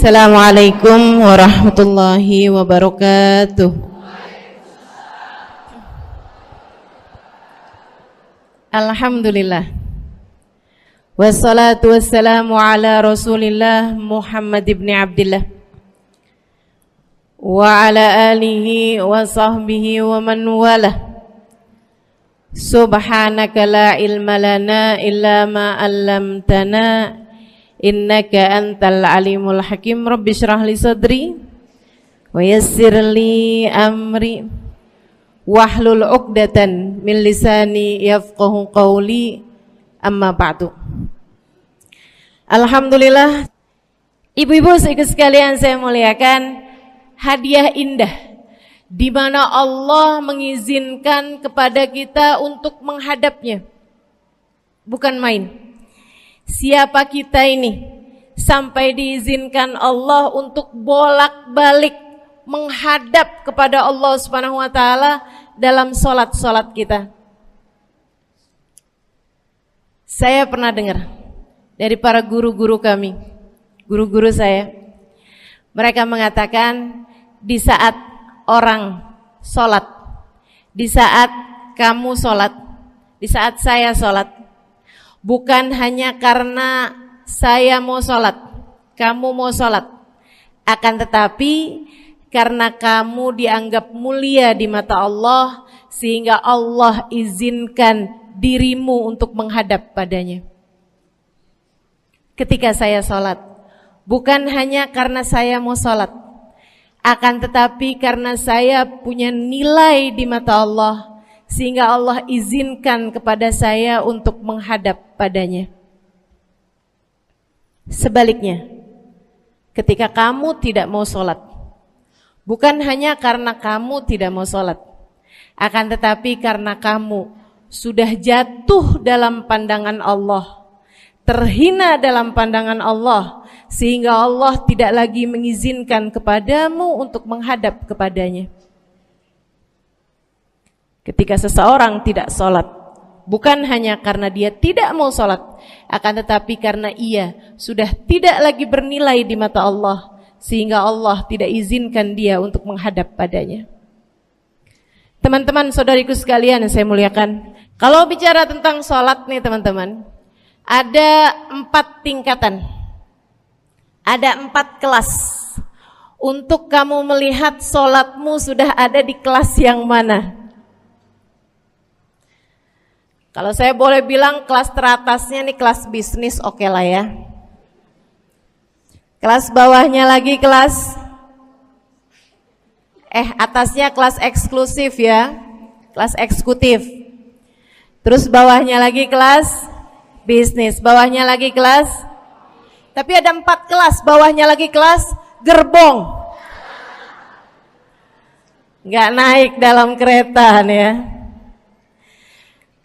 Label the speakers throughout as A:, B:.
A: Assalamualaikum warahmatullahi wabarakatuh. Alhamdulillah. Wassalatu wassalamu ala Rasulillah Muhammad ibn Abdillah wa ala alihi wa sahbihi wa man walah. Subhanaka la ilma lana illa ma 'allamtana innaka antal alimul hakim. Rabbi shrah li sadri wa yassir li amri wahlul 'uqdatan min lisani yafqahu qawli. Amma ba'du. Alhamdulillah, ibu-ibu sekalian saya muliakan, hadiah indah di mana Allah mengizinkan kepada kita untuk menghadapnya. Bukan main. Siapa kita ini sampai diizinkan Allah untuk bolak-balik menghadap kepada Allah Subhanahu wa taala dalam salat-salat kita. Saya pernah dengar dari para guru-guru kami, guru-guru saya. Mereka mengatakan di saat orang salat, di saat kamu salat, di saat saya salat, bukan hanya karena saya mau sholat, kamu mau sholat, akan tetapi karena kamu dianggap mulia di mata Allah, sehingga Allah izinkan dirimu untuk menghadap padanya. Ketika saya sholat, bukan hanya karena saya mau sholat, akan tetapi karena saya punya nilai di mata Allah, sehingga Allah izinkan kepada saya untuk menghadap padanya. Sebaliknya, ketika kamu tidak mau sholat, bukan hanya karena kamu tidak mau sholat, akan tetapi karena kamu sudah jatuh dalam pandangan Allah, terhina dalam pandangan Allah, sehingga Allah tidak lagi mengizinkan kepadamu untuk menghadap kepadanya. Ketika seseorang tidak sholat, bukan hanya karena dia tidak mau sholat, akan tetapi karena ia sudah tidak lagi bernilai di mata Allah, sehingga Allah tidak izinkan dia untuk menghadap padanya. Teman-teman, saudariku sekalian yang saya muliakan, kalau bicara tentang sholat nih teman-teman, ada 4 tingkatan, ada 4 kelas. Untuk kamu melihat sholatmu sudah ada di kelas yang mana. Kalau saya boleh bilang kelas teratasnya nih kelas bisnis, oke lah ya. Kelas bawahnya lagi kelas atasnya kelas eksklusif ya, kelas eksekutif. Terus bawahnya lagi kelas bisnis, bawahnya lagi kelas. Tapi ada 4 kelas, bawahnya lagi kelas gerbong. Nggak naik dalam kereta nih ya.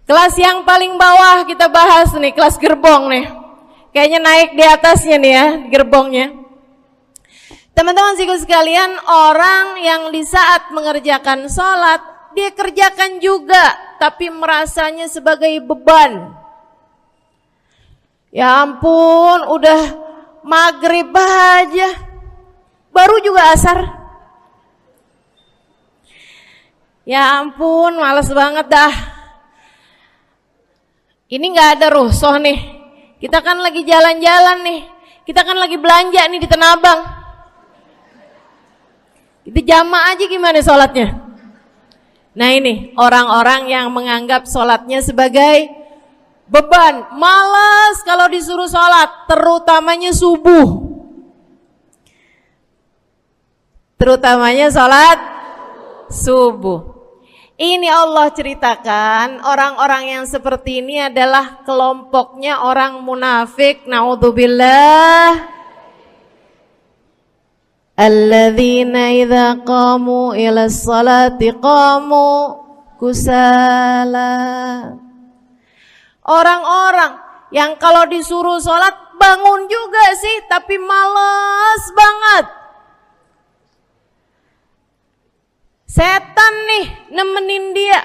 A: Kelas yang paling bawah kita bahas nih, kelas gerbong nih. Kayaknya naik di atasnya nih ya, gerbongnya. Teman-teman sekalian, orang yang di saat mengerjakan sholat, dia kerjakan juga, tapi merasanya sebagai beban. Ya ampun, udah maghrib aja, baru juga asar. Ya ampun, males banget dah. Ini gak ada rusuh nih. Kita kan lagi jalan-jalan nih. Kita kan lagi belanja nih di Tanah Abang. Kita jamaah aja gimana sholatnya. Nah ini orang-orang yang menganggap sholatnya sebagai beban. Malas kalau disuruh sholat, terutamanya subuh. Terutamanya sholat subuh. Ini Allah ceritakan orang-orang yang seperti ini adalah kelompoknya orang munafik. Naudzubillah. Alladzina idza qamu ila sholati qamu kusala. Orang-orang yang kalau disuruh sholat bangun juga sih, tapi malas banget. Setan nih nemenin dia,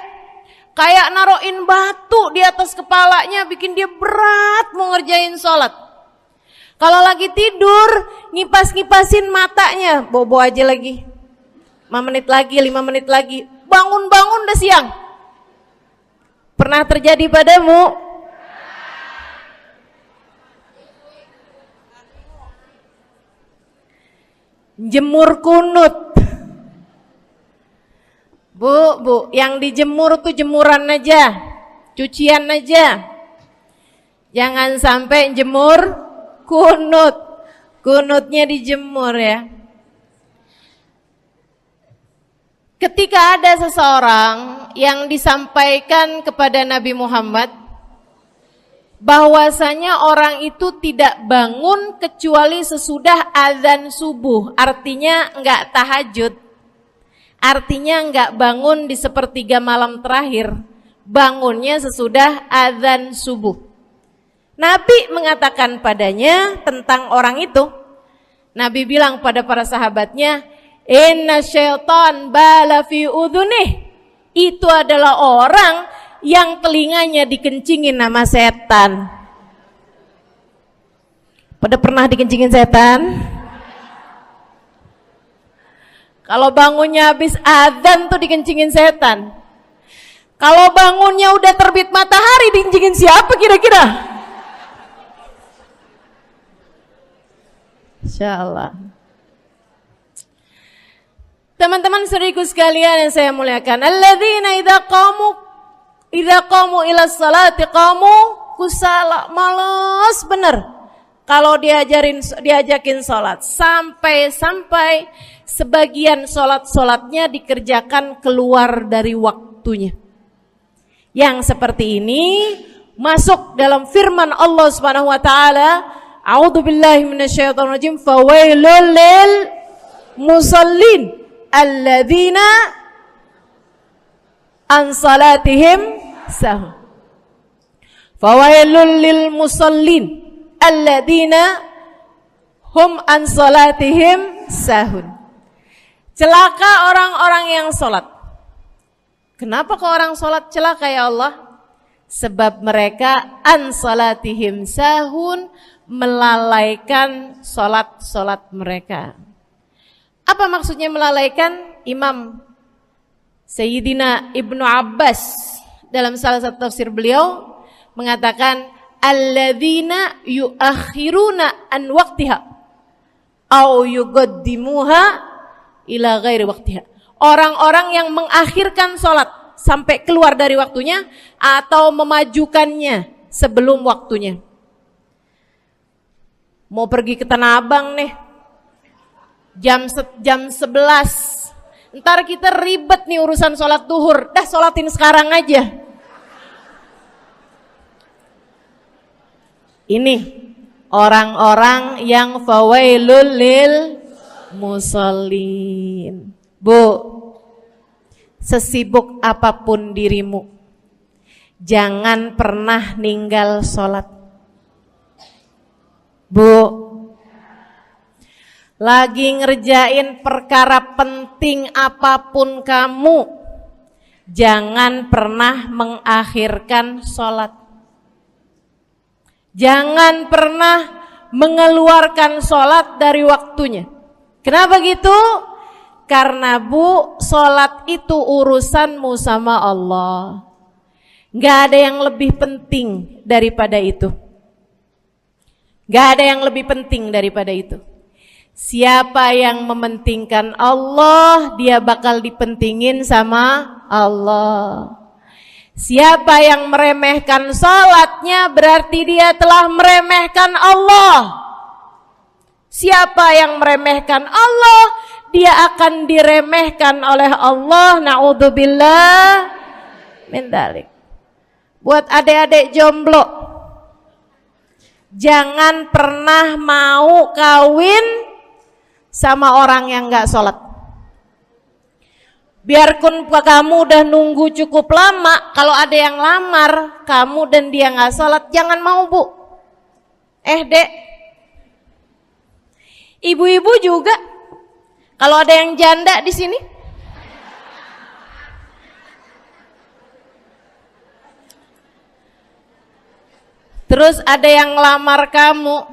A: kayak naroin batu di atas kepalanya, bikin dia berat mau ngerjain sholat. Kalau lagi tidur, ngipas-ngipasin matanya, bobo aja lagi. 5 menit lagi, 5 menit lagi. Bangun-bangun udah siang. Pernah terjadi padamu? Jemur kunut. Bu, yang dijemur tuh jemuran aja, cucian aja. Jangan sampai jemur kunut. Kunutnya dijemur ya. Ketika ada seseorang yang disampaikan kepada Nabi Muhammad bahwasanya orang itu tidak bangun kecuali sesudah azan subuh, artinya enggak tahajud, artinya enggak bangun di sepertiga malam terakhir, bangunnya sesudah azan subuh. Nabi mengatakan padanya tentang orang itu, Nabi bilang pada para sahabatnya, inna syaitan bala fi udhunih, itu adalah orang yang telinganya dikencingin sama setan. Pada pernah dikencingin setan? Kalau bangunnya habis adzan tuh dikencingin setan. Kalau bangunnya udah terbit matahari dikencingin siapa kira-kira? Insyaallah. Teman-teman saudariku sekalian yang saya muliakan, alladzina idza qamu ila sholati qamu kusala, malas bener kalau diajakin sholat, sampai sebagian sholatnya dikerjakan keluar dari waktunya. Yang seperti ini masuk dalam firman Allah Subhanahu wa taala, a'udzubillahi minasyaitonir rajim, fawailul lil musallin alladzina an salatihim sahun. Fawailul lil musallin alladzina hum an salatihim sahun. Celaka orang-orang yang salat. Kenapa kok orang salat celaka ya Allah? Sebab mereka an salatihim sahun, melalaikan salat mereka. Apa maksudnya melalaikan? Imam Sayyidina Ibnu Abbas dalam salah satu tafsir beliau mengatakan alladzina yuakhiruna an waqtiha au yuqaddimuha ila ghairi waqtiha. Orang-orang yang mengakhirkan sholat sampai keluar dari waktunya atau memajukannya sebelum waktunya. Mau pergi ke Tanah Abang nih, jam 11. Ntar kita ribet nih urusan sholat duhur. Dah sholatin sekarang aja. Ini orang-orang yang fawailul lil musallin. Bu, sesibuk apapun dirimu, jangan pernah ninggal sholat. Bu, lagi ngerjain perkara penting apapun kamu, jangan pernah mengakhirkan sholat. Jangan pernah mengeluarkan sholat dari waktunya. Kenapa gitu? Karena bu, sholat itu urusanmu sama Allah. Gak ada yang lebih penting daripada itu. Gak ada yang lebih penting daripada itu. Siapa yang mementingkan Allah, dia bakal dipentingin sama Allah. Siapa yang meremehkan sholatnya, berarti dia telah meremehkan Allah. Siapa yang meremehkan Allah, dia akan diremehkan oleh Allah. Na'udzubillah min dzalik. Buat adik-adik jomblo, jangan pernah mau kawin sama orang yang gak sholat. Biarpun kamu udah nunggu cukup lama, kalau ada yang lamar kamu dan dia gak sholat, jangan mau bu. Dek, ibu-ibu juga, kalau ada yang janda di sini, terus ada yang lamar kamu,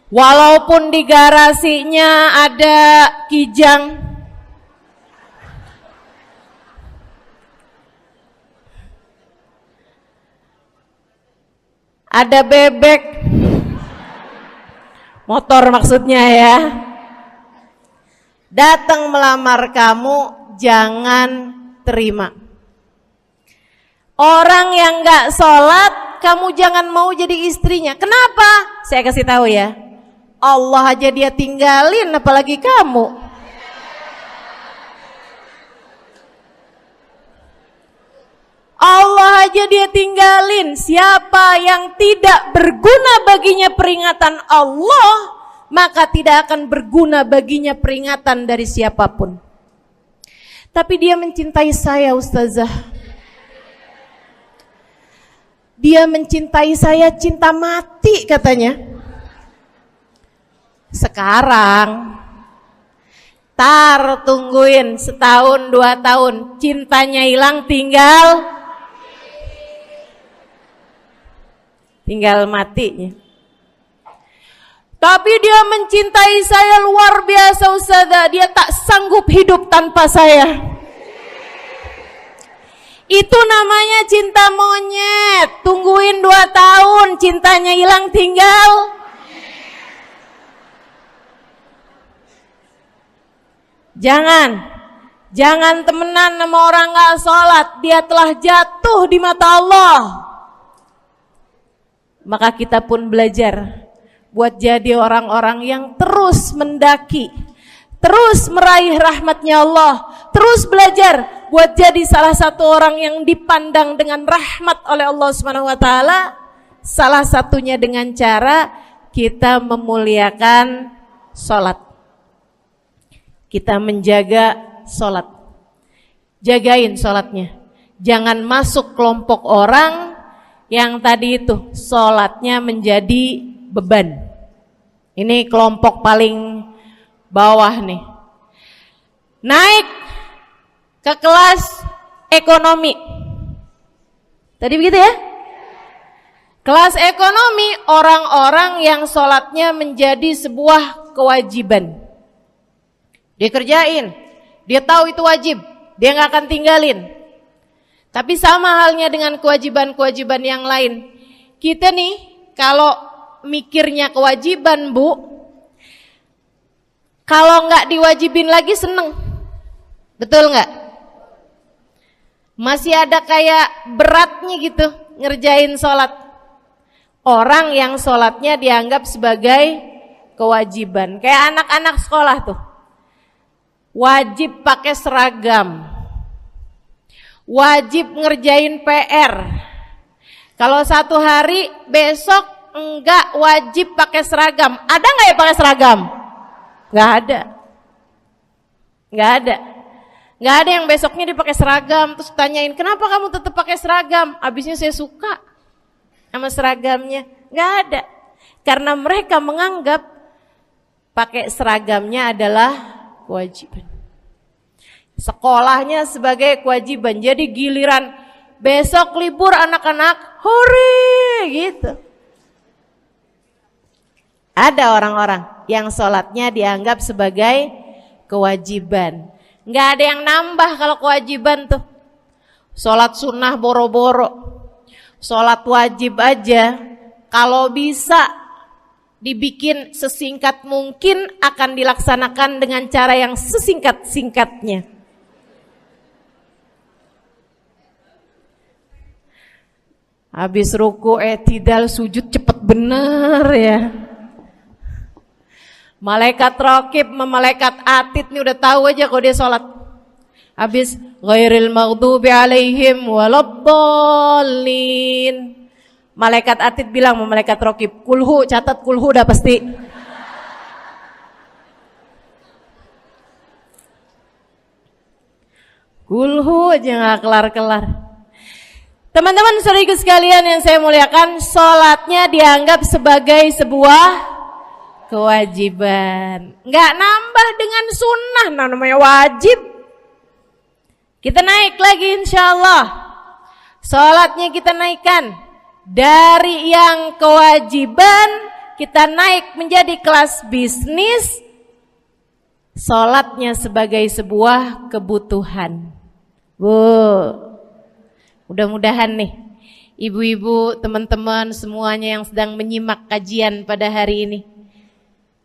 A: Walaupun di garasinya ada kijang, ada bebek, motor maksudnya ya, datang melamar kamu, jangan terima. Orang yang gak sholat, kamu jangan mau jadi istrinya. Kenapa? Saya kasih tahu ya, Allah aja dia tinggalin, apalagi kamu. Allah aja dia tinggalin. Siapa yang tidak berguna baginya peringatan Allah, maka tidak akan berguna baginya peringatan dari siapapun. Tapi dia mencintai saya, Ustazah. Dia mencintai saya cinta mati katanya. Sekarang tungguin setahun 2 tahun, cintanya hilang, tinggal matinya. Tapi dia mencintai saya luar biasa, Ustazah. Dia tak sanggup hidup tanpa saya. Itu namanya cinta monyet. Tungguin 2 tahun, cintanya hilang, tinggal. Jangan temenan sama orang gak sholat. Dia telah jatuh di mata Allah. Maka kita pun belajar buat jadi orang-orang yang terus mendaki, terus meraih rahmatnya Allah, terus belajar buat jadi salah satu orang yang dipandang dengan rahmat oleh Allah Subhanahu wa taala. Salah satunya dengan cara kita memuliakan sholat. Kita menjaga sholat. Jagain sholatnya. Jangan masuk kelompok orang yang tadi itu sholatnya menjadi beban. Ini kelompok paling bawah nih. Naik ke kelas ekonomi. Tadi begitu ya? Kelas ekonomi, orang-orang yang sholatnya menjadi sebuah kewajiban. Dia kerjain, dia tahu itu wajib, dia gak akan tinggalin. Tapi sama halnya dengan kewajiban-kewajiban yang lain. Kita nih kalau mikirnya kewajiban, Bu, kalau gak diwajibin lagi seneng. Betul gak? Masih ada kayak beratnya gitu ngerjain sholat. Orang yang sholatnya dianggap sebagai kewajiban. Kayak anak-anak sekolah tuh, wajib pakai seragam, wajib ngerjain PR. Kalau 1 hari, besok enggak wajib pakai seragam. Ada nggak ya pakai seragam? Nggak ada. Nggak ada yang besoknya dipakai seragam. Terus tanyain, kenapa kamu tetap pakai seragam? Abisnya saya suka sama seragamnya. Nggak ada. Karena mereka menganggap pakai seragamnya adalah kewajiban. Sekolahnya sebagai kewajiban. Jadi giliran besok libur anak-anak, hore gitu. Ada orang-orang yang sholatnya dianggap sebagai kewajiban. Nggak ada yang nambah kalau kewajiban tuh. Sholat sunnah boro-boro, sholat wajib aja kalau bisa dibikin sesingkat mungkin akan dilaksanakan dengan cara yang sesingkat-singkatnya. Habis ruku i'tidal sujud cepet bener ya. Malaikat raqib sama malaikat atid nih udah tahu aja kalau dia sholat. Habis ghairil maghdubi alaihim waladdallin. Malaikat atid bilang sama malaikat raqib, kulhu, catat kulhu udah pasti. Kulhu aja gak kelar-kelar. Teman-teman saudariku sekalian yang saya muliakan, sholatnya dianggap sebagai sebuah kewajiban. Nggak nambah dengan sunnah, namanya wajib. Kita naik lagi insyaallah. Sholatnya kita naikkan dari yang kewajiban kita naik menjadi kelas bisnis, sholatnya sebagai sebuah kebutuhan. Bu, mudah-mudahan nih ibu-ibu, teman-teman semuanya yang sedang menyimak kajian pada hari ini,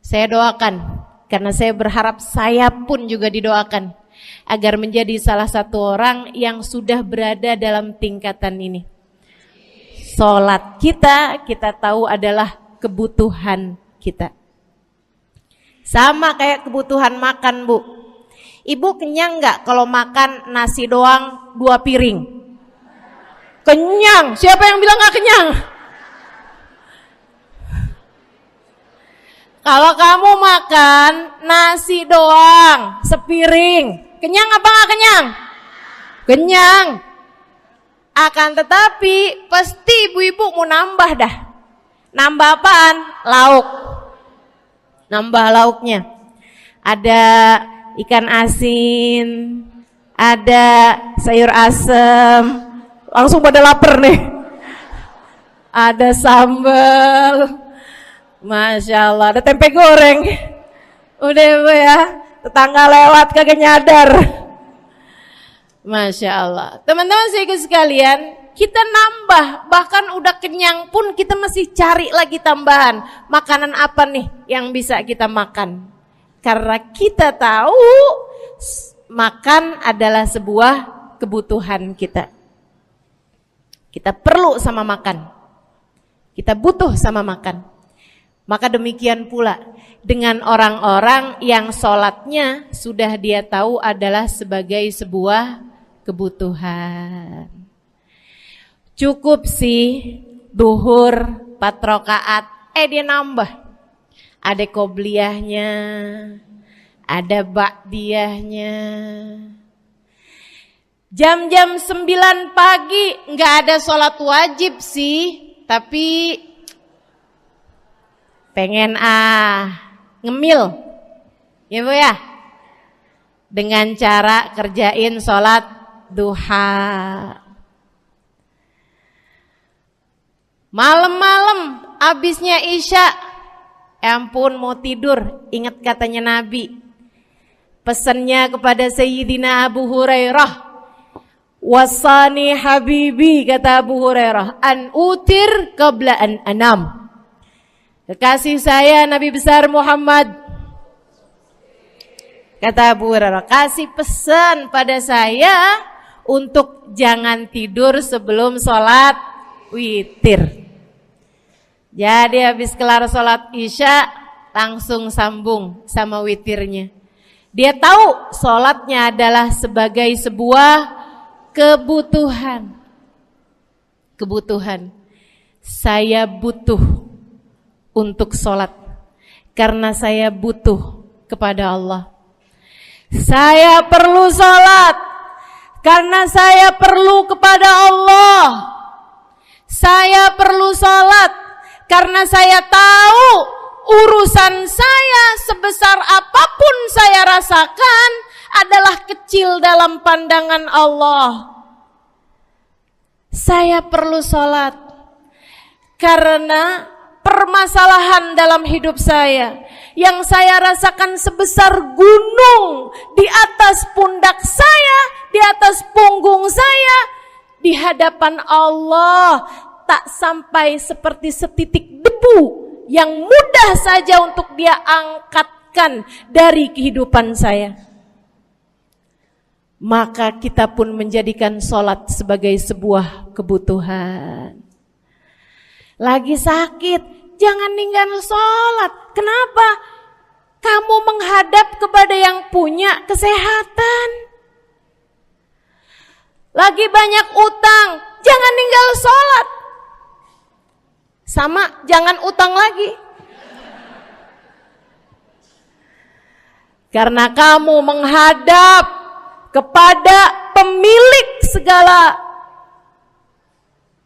A: saya doakan, karena saya berharap saya pun juga didoakan agar menjadi salah satu orang yang sudah berada dalam tingkatan ini. Sholat kita tahu adalah kebutuhan kita. Sama kayak kebutuhan makan, Bu. Ibu kenyang nggak kalau makan nasi doang 2 piring? Kenyang. Siapa yang bilang nggak kenyang? Kalau kamu makan nasi doang sepiring, kenyang apa nggak kenyang? Kenyang. Akan tetapi pasti ibu-ibu mau nambah dah. Nambah apaan? Lauk. Nambah lauknya. Ada ikan asin, ada sayur asem. Langsung pada lapar nih. Ada sambal. Masya Allah, ada tempe goreng. Udah Bu ya, tetangga lewat kagak nyadar. Masya Allah. Teman-teman sekalian, kita nambah, bahkan udah kenyang pun kita masih cari lagi tambahan. Makanan apa nih yang bisa kita makan? Karena kita tahu makan adalah sebuah kebutuhan kita. Kita perlu sama makan. Kita butuh sama makan. Maka demikian pula dengan orang-orang yang sholatnya sudah dia tahu adalah sebagai sebuah kebutuhan. Cukup sih duhur 4 rakaat, dia nambah. Ada qobliyahnya, ada ba'diyahnya. Jam-jam 9 pagi nggak ada sholat wajib sih, tapi pengen ngemil, ya Bu ya, dengan cara kerjain sholat duha. Malam-malam abisnya isya, ampun mau tidur, ingat katanya Nabi, pesannya kepada Sayyidina Abu Hurairah, wasani habibi, kata Abu Hurairah, an utir qabla an anam. Kekasih saya Nabi besar Muhammad, kata Abu Hurairah, kasih pesan pada saya untuk jangan tidur sebelum sholat witir. Jadi habis kelar sholat isya langsung sambung sama witirnya. Dia tahu sholatnya adalah sebagai sebuah kebutuhan. Kebutuhan. Saya butuh untuk sholat karena saya butuh kepada Allah. Saya perlu sholat karena saya perlu kepada Allah. Saya perlu sholat karena saya tahu urusan saya sebesar apapun saya rasakan adalah kecil dalam pandangan Allah. Saya perlu sholat karena permasalahan dalam hidup saya yang saya rasakan sebesar gunung di atas pundak saya, di atas punggung saya, di hadapan Allah tak sampai seperti setitik debu yang mudah saja untuk dia angkatkan dari kehidupan saya. Maka kita pun menjadikan sholat sebagai sebuah kebutuhan. Lagi sakit, jangan ninggal sholat. Kenapa? Kamu menghadap kepada yang punya kesehatan. Lagi banyak utang, jangan ninggal sholat. Sama, jangan utang lagi. Karena kamu menghadap kepada pemilik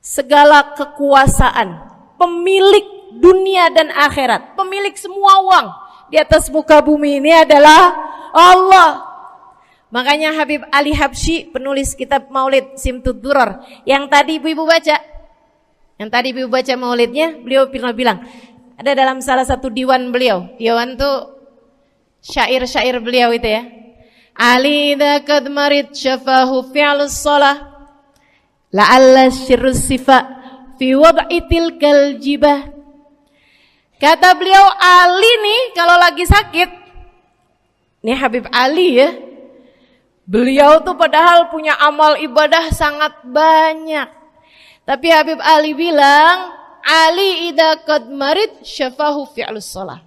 A: segala kekuasaan, pemilik dunia dan akhirat, pemilik semua uang di atas muka bumi ini adalah Allah. Makanya Habib Ali Habsyi, penulis kitab Maulid Simtud Durar, yang tadi ibu-ibu baca maulidnya, beliau pernah bilang, Ada dalam salah satu diwan beliau. Diwan tuh syair-syair beliau itu ya. Ali idza qad marid syafahu fi'lus shalah la'alla syirru sifa fi wad'i tilkal jibah. Kata beliau, Ali nih kalau lagi sakit, nih Habib Ali ya, beliau tuh padahal punya amal ibadah sangat banyak. Tapi Habib Ali bilang, Ali idza qad marid syafahu fi'lus shalah.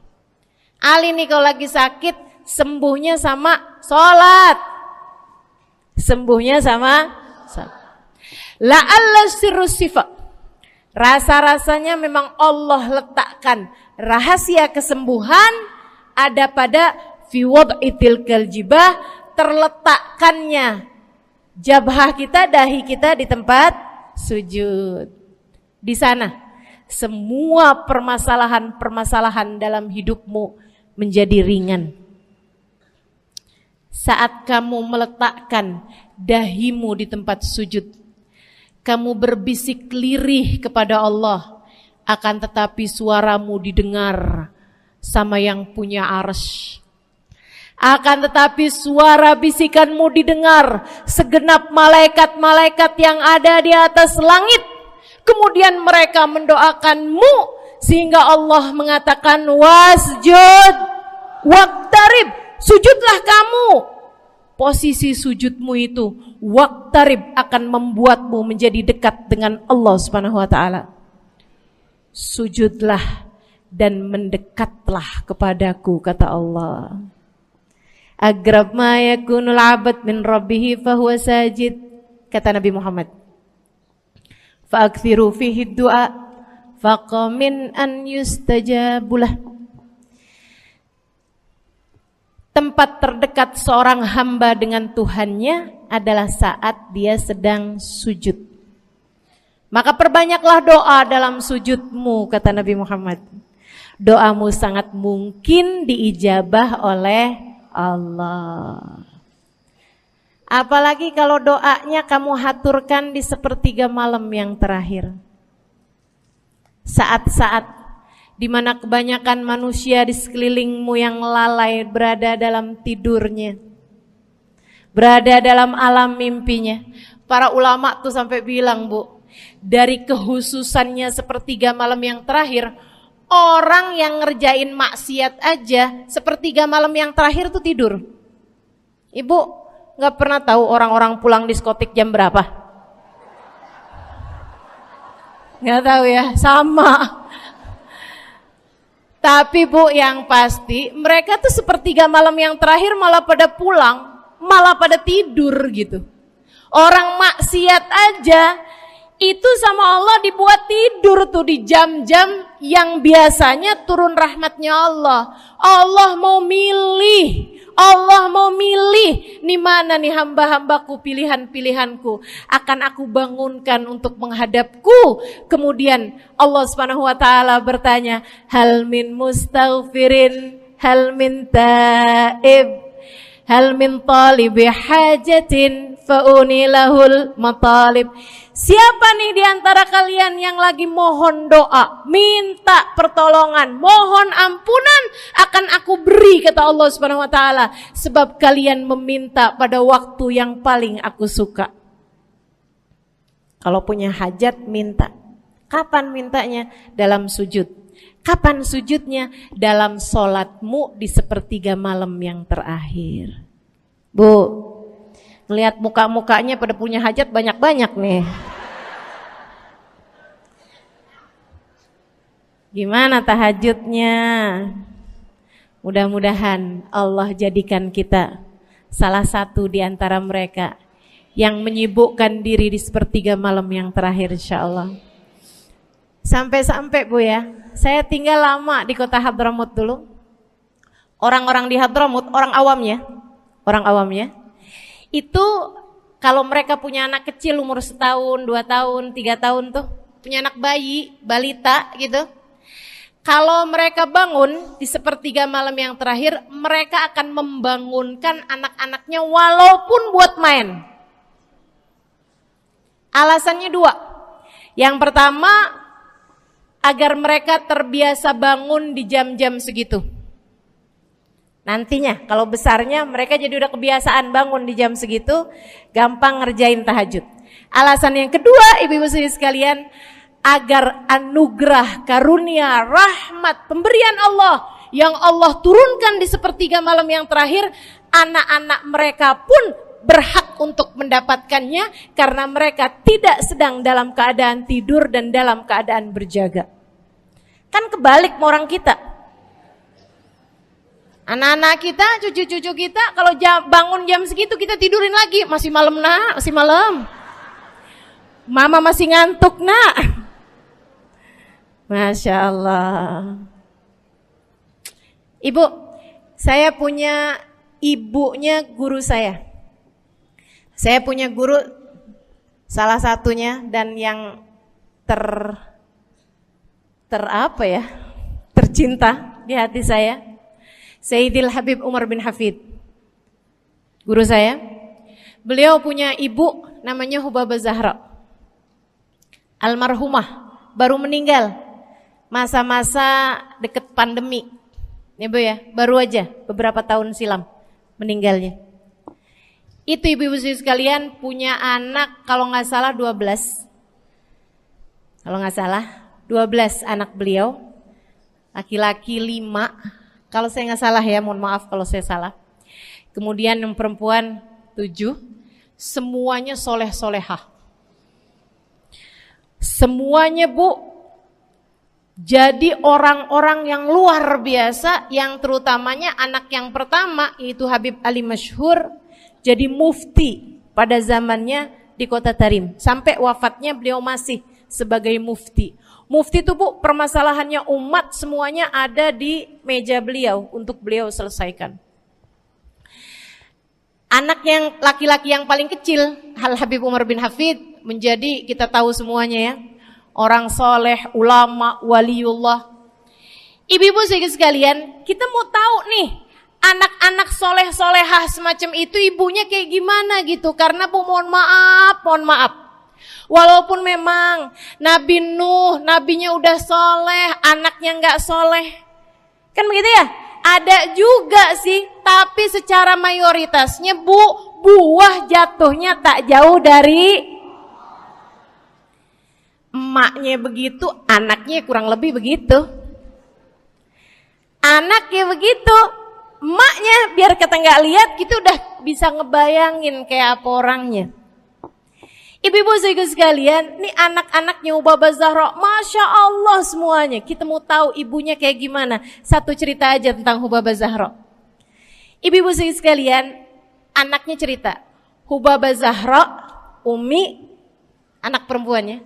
A: Ali nih kalau lagi sakit, sembuhnya sama sholat. Sembuhnya sama sholat. La'alla sirru sifa. Rasa-rasanya memang Allah letakkan rahasia kesembuhan ada pada fi wad'i tilkal jibah, terletakkannya jabhah kita, dahi kita di tempat sujud. Di sana semua permasalahan-permasalahan dalam hidupmu menjadi ringan. Saat kamu meletakkan dahimu di tempat sujud, kamu berbisik lirih kepada Allah, akan tetapi suaramu didengar sama yang punya arsy. Akan tetapi suara bisikanmu didengar segenap malaikat-malaikat yang ada di atas langit. Kemudian mereka mendoakanmu sehingga Allah mengatakan wasjud waqtarib, sujudlah kamu. Posisi sujudmu itu waqtarib akan membuatmu menjadi dekat dengan Allah Subhanahu wa taala. Sujudlah dan mendekatlah kepadaku, kata Allah. Agrab ma yakunul 'abd min rabbih fahuwa sajid, kata Nabi Muhammad. Fa'akthiru fihi du'a faqamin an yustajabulah. Tempat terdekat seorang hamba dengan Tuhannya adalah saat dia sedang sujud. Maka perbanyaklah doa dalam sujudmu, kata Nabi Muhammad. Doamu sangat mungkin diijabah oleh Allah. Apalagi kalau doanya kamu haturkan di sepertiga malam yang terakhir. Saat-saat di mana kebanyakan manusia di sekelilingmu yang lalai berada dalam tidurnya, berada dalam alam mimpinya. Para ulama tuh sampai bilang, Bu, dari kehususannya sepertiga malam yang terakhir, orang yang ngerjain maksiat aja sepertiga malam yang terakhir tuh tidur. Ibu gak pernah tahu orang-orang pulang diskotik jam berapa? Gak tahu ya, sama. Tapi Bu, yang pasti mereka tuh sepertiga malam yang terakhir malah pada pulang, malah pada tidur gitu. Orang maksiat aja itu sama Allah dibuat tidur tuh di jam-jam yang biasanya turun rahmatnya Allah. Allah mau milih nih mana nih hamba-hambaku, pilihan-pilihanku akan aku bangunkan untuk menghadapku. Kemudian Allah Subhanahu wa taala bertanya, hal min mustaghfirin, hal min taib, hal min talibi hajatin faunilahul matalib. Siapa nih di antara kalian yang lagi mohon doa, minta pertolongan, mohon ampunan, akan aku beri, kata Allah Subhanahu wa taala, sebab kalian meminta pada waktu yang paling aku suka. Kalau punya hajat minta. Kapan mintanya? Dalam sujud. Kapan sujudnya? Dalam sholatmu di sepertiga malam yang terakhir. Bu, ngelihat muka-mukanya pada punya hajat banyak-banyak nih. Gimana tahajudnya? Mudah-mudahan Allah jadikan kita salah satu di antara mereka yang menyibukkan diri di sepertiga malam yang terakhir, insyaallah. Sampai-sampai Bu ya, saya tinggal lama di kota Hadramut dulu. Orang-orang di Hadramut, orang awamnya, itu kalau mereka punya anak kecil umur 1 tahun, 2 tahun, 3 tahun tuh, punya anak bayi, balita gitu. Kalau mereka bangun di sepertiga malam yang terakhir, mereka akan membangunkan anak-anaknya walaupun buat main. Alasannya 2. Yang pertama, agar mereka terbiasa bangun di jam-jam segitu. Nantinya kalau besarnya mereka jadi udah kebiasaan bangun di jam segitu, gampang ngerjain tahajud. Alasan yang kedua, ibu-ibu sekalian, agar anugerah, karunia, rahmat, pemberian Allah yang Allah turunkan di sepertiga malam yang terakhir, anak-anak mereka pun berhak untuk mendapatkannya karena mereka tidak sedang dalam keadaan tidur dan dalam keadaan berjaga. Kan kebalik sama orang kita. Anak-anak kita, cucu-cucu kita kalau bangun jam segitu kita tidurin lagi, masih malam nak, masih malam. Mama masih ngantuk nak. Masya Allah. Ibu, saya punya ibunya guru saya. Saya punya guru salah satunya dan yang tercinta di hati saya, Sayyidil Habib Umar bin Hafid. Guru saya. Beliau punya ibu namanya Hubabah Zahra. Almarhumah, baru meninggal masa-masa deket pandemi. Ya Bu ya, baru aja beberapa tahun silam meninggalnya. Itu ibu-ibu sekalian punya anak kalau nggak salah 12. Kalau nggak salah 12 anak beliau. Laki-laki 5. Kalau saya nggak salah ya, mohon maaf kalau saya salah. Kemudian yang perempuan 7. Semuanya soleh-solehah. Semuanya Bu jadi orang-orang yang luar biasa, yang terutamanya anak yang pertama yaitu Habib Ali Masyhur jadi mufti pada zamannya di Kota Tarim. Sampai wafatnya beliau masih sebagai mufti. Mufti itu Bu, permasalahannya umat semuanya ada di meja beliau untuk beliau selesaikan. Anak yang laki-laki yang paling kecil, Habib Umar bin Hafid, menjadi kita tahu semuanya ya, orang soleh, ulama, waliullah. Ibu-ibu sekalian, kita mau tahu nih, anak-anak soleh-solehah semacam itu ibunya kayak gimana gitu. Karena Bu, mohon maaf. Walaupun memang Nabi Nuh, nabinya udah soleh, anaknya gak soleh. Kan begitu ya? Ada juga sih, tapi secara mayoritasnya Bu, buah jatuhnya tak jauh dari emaknya begitu, anaknya kurang lebih begitu. Anaknya begitu, emaknya biar kita nggak lihat gitu udah bisa ngebayangin kayak apa orangnya. Ibu-ibu sekalian, nih anak-anaknya Hubabah Zahra, Masya Allah semuanya. Kita mau tahu ibunya kayak gimana. Satu cerita aja tentang Hubabah Zahra. Ibu-ibu sekalian, anaknya cerita, Hubabah Zahra, Umi, anak perempuannya,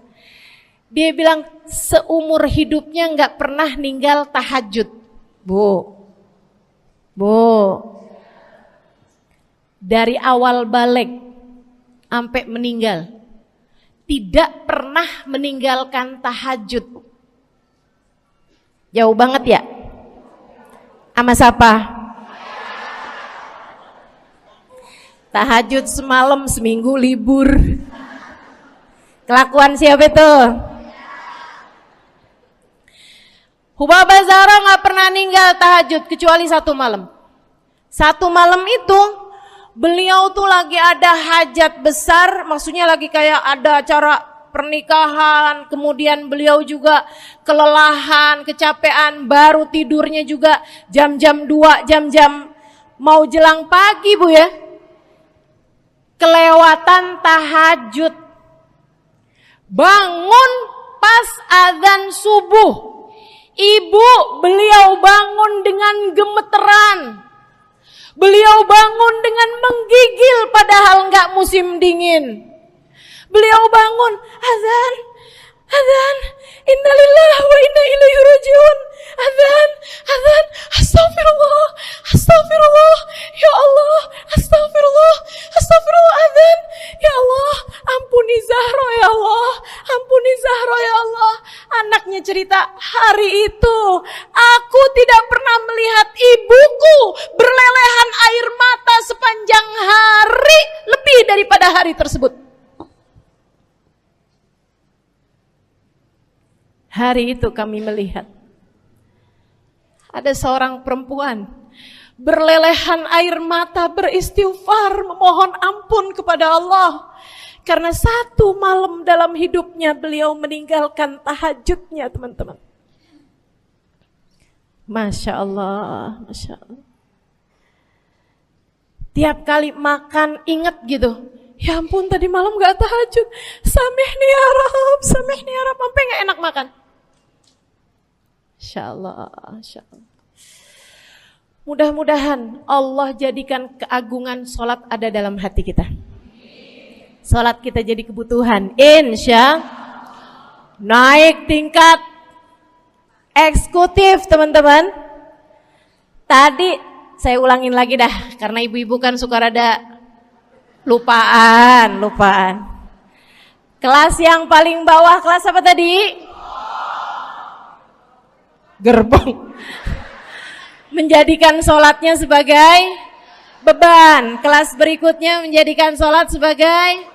A: dia bilang seumur hidupnya nggak pernah ninggal tahajud. Bu, dari awal balik sampai meninggal, tidak pernah meninggalkan tahajud. Jauh banget ya? Sama siapa? Tahajud semalam, seminggu libur. Kelakuan siapa itu? Hubabah Zahra gak pernah ninggal tahajud kecuali satu malam. Satu malam itu beliau tuh lagi ada hajat besar, maksudnya lagi kayak ada acara pernikahan, kemudian beliau juga kelelahan, kecapean, baru tidurnya juga jam-jam 2, jam-jam mau jelang pagi Bu ya. Kelewatan tahajud. Bangun pas azan subuh. Ibu, beliau bangun dengan gemeteran. Beliau bangun dengan menggigil padahal enggak musim dingin. Beliau bangun, azan, innalillahi wa inna ilaihi rajiun. Azan, astagfirullah, ya Allah, astagfirullah, azan, ya Allah, ampuni Zahra ya Allah, Anaknya cerita, hari itu aku tidak pernah melihat ibuku berlelehan air mata sepanjang hari lebih daripada hari tersebut. Hari itu kami melihat ada seorang perempuan berlelehan air mata beristighfar memohon ampun kepada Allah karena satu malam dalam hidupnya beliau meninggalkan tahajudnya, teman-teman. Masya Allah, Masya Allah. Tiap kali makan ingat gitu, ya ampun tadi malam gak tahajud, samihni ya Rab, samihni ya Rab, sampai gak enak makan. Insya Allah, insya Allah. Mudah-mudahan Allah jadikan keagungan sholat ada dalam hati kita. Sholat kita jadi kebutuhan. Insya naik tingkat eksekutif, teman-teman. Tadi saya ulangin lagi dah, karena ibu-ibu kan suka rada lupaan. Kelas yang paling bawah, kelas apa tadi? Gerbong. Menjadikan sholatnya sebagai beban. Kelas berikutnya menjadikan sholat sebagai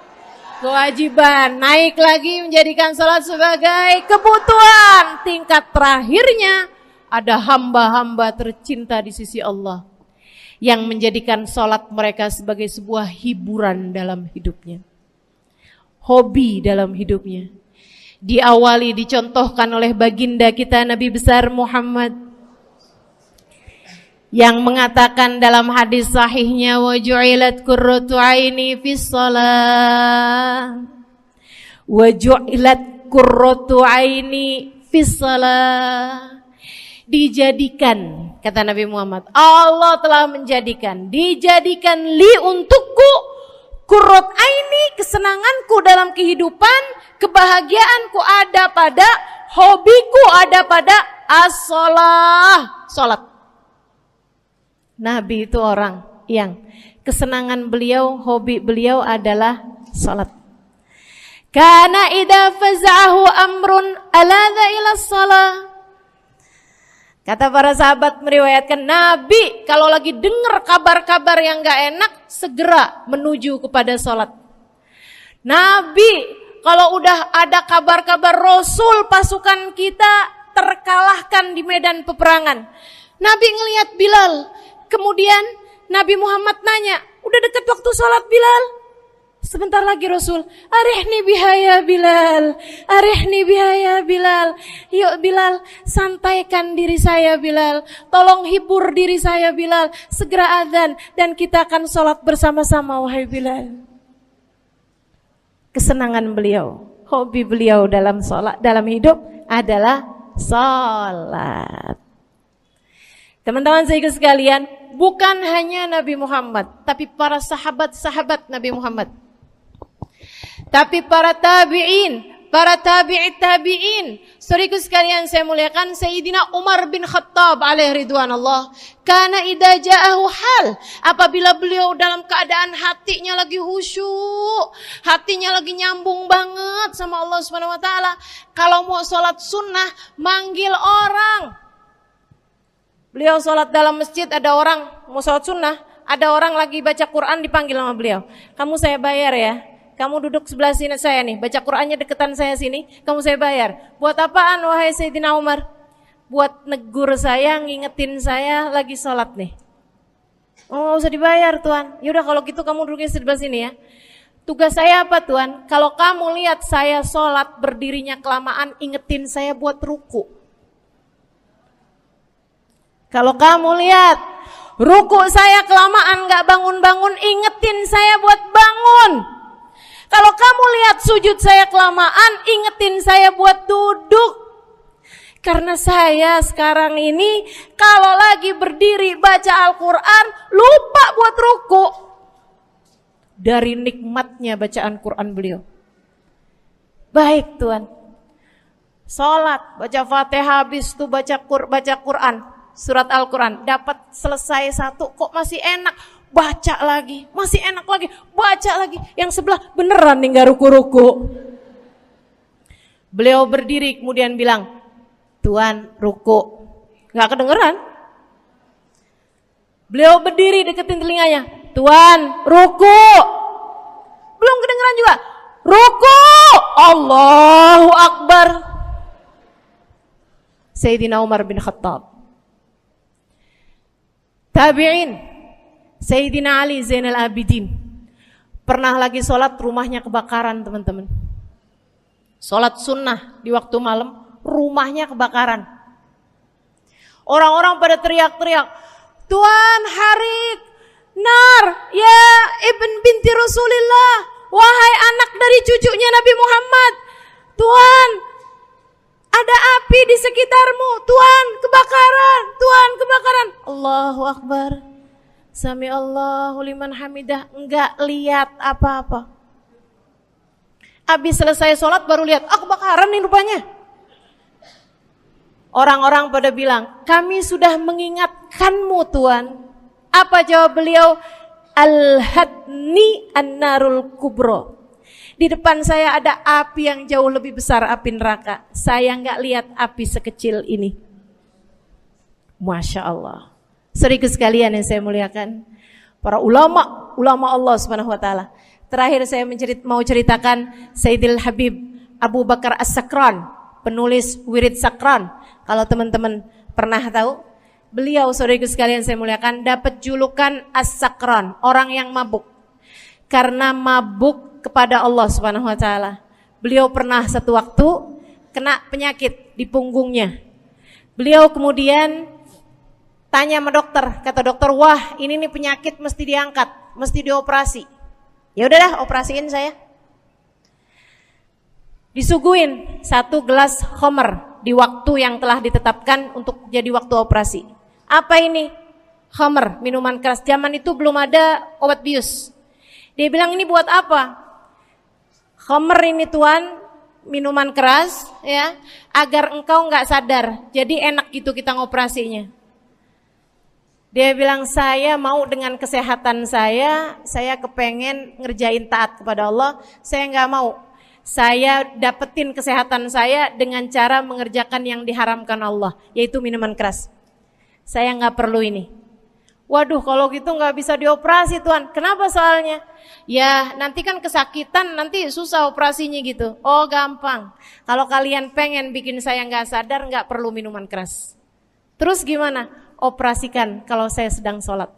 A: kewajiban. Naik lagi menjadikan sholat sebagai kebutuhan. Tingkat terakhirnya ada hamba-hamba tercinta di sisi Allah yang menjadikan sholat mereka sebagai sebuah hiburan dalam hidupnya, hobi dalam hidupnya. Diawali, dicontohkan oleh baginda kita Nabi besar Muhammad yang mengatakan dalam hadis sahihnya, wa ju'ilat qurratu aini fis shalah, wa ju'ilat qurratu aini fis shalah. Dijadikan, kata Nabi Muhammad, Allah telah menjadikan, dijadikan li untukku qurrat aini, kesenanganku dalam kehidupan, kebahagiaanku ada pada, hobiku ada pada as-shalah, salat. Nabi itu orang yang kesenangan beliau, hobi beliau adalah salat. Kana idza faza'ahu amrun aladha ila shalah. Kata para sahabat meriwayatkan, Nabi kalau lagi dengar kabar-kabar yang gak enak, segera menuju kepada sholat. Nabi kalau udah ada kabar-kabar Rasul pasukan kita terkalahkan di medan peperangan, Nabi ngelihat Bilal. Kemudian Nabi Muhammad nanya, udah dekat waktu sholat Bilal? Sebentar lagi Rasul, arihni biha ya Bilal, arihni biha ya Bilal. Yuk Bilal, sampaikan diri saya Bilal, tolong hibur diri saya Bilal. Segera azan dan kita akan sholat bersama-sama wahai Bilal. Kesenangan beliau, hobi beliau dalam sholat, dalam hidup adalah sholat. Teman-teman saya sekalian, bukan hanya Nabi Muhammad, tapi para sahabat-sahabat Nabi Muhammad, tapi para tabi'in, para tabi'it tabi'in. Saudaraku sekalian saya muliakan, Sayyidina Umar bin Khattab alaihi ridwanallah, kana idza ja'ahu hal, apabila beliau dalam keadaan hatinya lagi khusyuk, hatinya lagi nyambung banget sama Allah Subhanahu wa taala, kalau mau sholat sunnah manggil orang. Beliau sholat dalam masjid, ada orang mau sholat sunnah, ada orang lagi baca Quran dipanggil sama beliau. Kamu saya bayar ya, kamu duduk sebelah sini saya nih, baca Qurannya deketan saya sini, kamu saya bayar. Buat apaan wahai Sayyidina Umar? Buat negur saya, ngingetin saya lagi sholat nih. Oh gak usah dibayar Tuan. Yaudah kalau gitu kamu duduknya sebelah sini ya. Tugas saya apa Tuan? Kalau kamu lihat saya sholat berdirinya kelamaan, ingetin saya buat ruku. Kalau kamu lihat ruku saya kelamaan gak bangun-bangun, ingetin saya buat bangun. Kalau kamu lihat sujud saya kelamaan, ingetin saya buat duduk. Karena saya sekarang ini kalau lagi berdiri baca Al-Quran, lupa buat ruku. Dari nikmatnya bacaan Quran beliau. Baik Tuhan, sholat, baca Fatihah, habis itu baca Quran, surat Al-Quran, dapat selesai satu, kok masih enak, baca lagi, masih enak lagi, baca lagi. Yang sebelah beneran nih gak ruku-ruku. Beliau berdiri kemudian bilang, Tuan ruku, gak kedengeran. Beliau berdiri deketin telinganya, Tuan ruku, belum kedengeran juga. Ruku, Allahu Akbar. Sayyidina Umar bin Khattab. Tabi'in, Sayyidina Ali Zainal Abidin. Pernah lagi sholat, rumahnya kebakaran, teman-teman. Sholat sunnah di waktu malam, rumahnya kebakaran. Orang-orang pada teriak-teriak, Tuan Harik, nar, ya ibn binti Rasulillah, wahai anak dari cucunya Nabi Muhammad. Tuan, ada api di sekitarmu. Tuan, kebakaran. Tuan, kebakaran. Allahu Akbar. Sami Allahu liman hamidah. Enggak lihat apa-apa. Habis selesai sholat baru lihat, kebakaran nih rupanya. Orang-orang pada bilang, kami sudah mengingatkanmu Tuan. Apa jawab beliau? Al-hadni an-narul kubro. Di depan saya ada api yang jauh lebih besar, api neraka. Saya nggak lihat api sekecil ini. Masya Allah. Saudara sekalian yang saya muliakan, para ulama Allah Subhanahu Wa Taala. Terakhir saya mau ceritakan Sayyidil Habib Abu Bakar As-Sakran, penulis Wirid Sakran. Kalau teman-teman pernah tahu, beliau saudara sekalian saya muliakan dapat julukan As-Sakran, orang yang mabuk. Karena mabuk kepada Allah Subhanahu Wa Taala. Beliau pernah satu waktu kena penyakit di punggungnya. Beliau kemudian tanya sama dokter, kata dokter, wah ini nih penyakit mesti diangkat, mesti dioperasi. Ya udahlah, operasiin saya. Disuguhin 1 gelas khamr di waktu yang telah ditetapkan untuk jadi waktu operasi. Apa ini? Khamr, minuman keras. Zaman itu belum ada obat bius. Dia bilang, ini buat apa? Khamr ini Tuan, minuman keras ya, agar engkau enggak sadar. Jadi enak gitu kita ngoperasinya. Dia bilang, saya mau dengan kesehatan saya kepengen ngerjain taat kepada Allah, saya enggak mau. Saya dapetin kesehatan saya dengan cara mengerjakan yang diharamkan Allah, yaitu minuman keras. Saya enggak perlu ini. Waduh, kalau gitu nggak bisa dioperasi Tuan. Kenapa soalnya? Ya nanti kan kesakitan, nanti susah operasinya gitu. Oh gampang. Kalau kalian pengen bikin saya nggak sadar, nggak perlu minuman keras. Terus gimana? Operasikan kalau saya sedang sholat.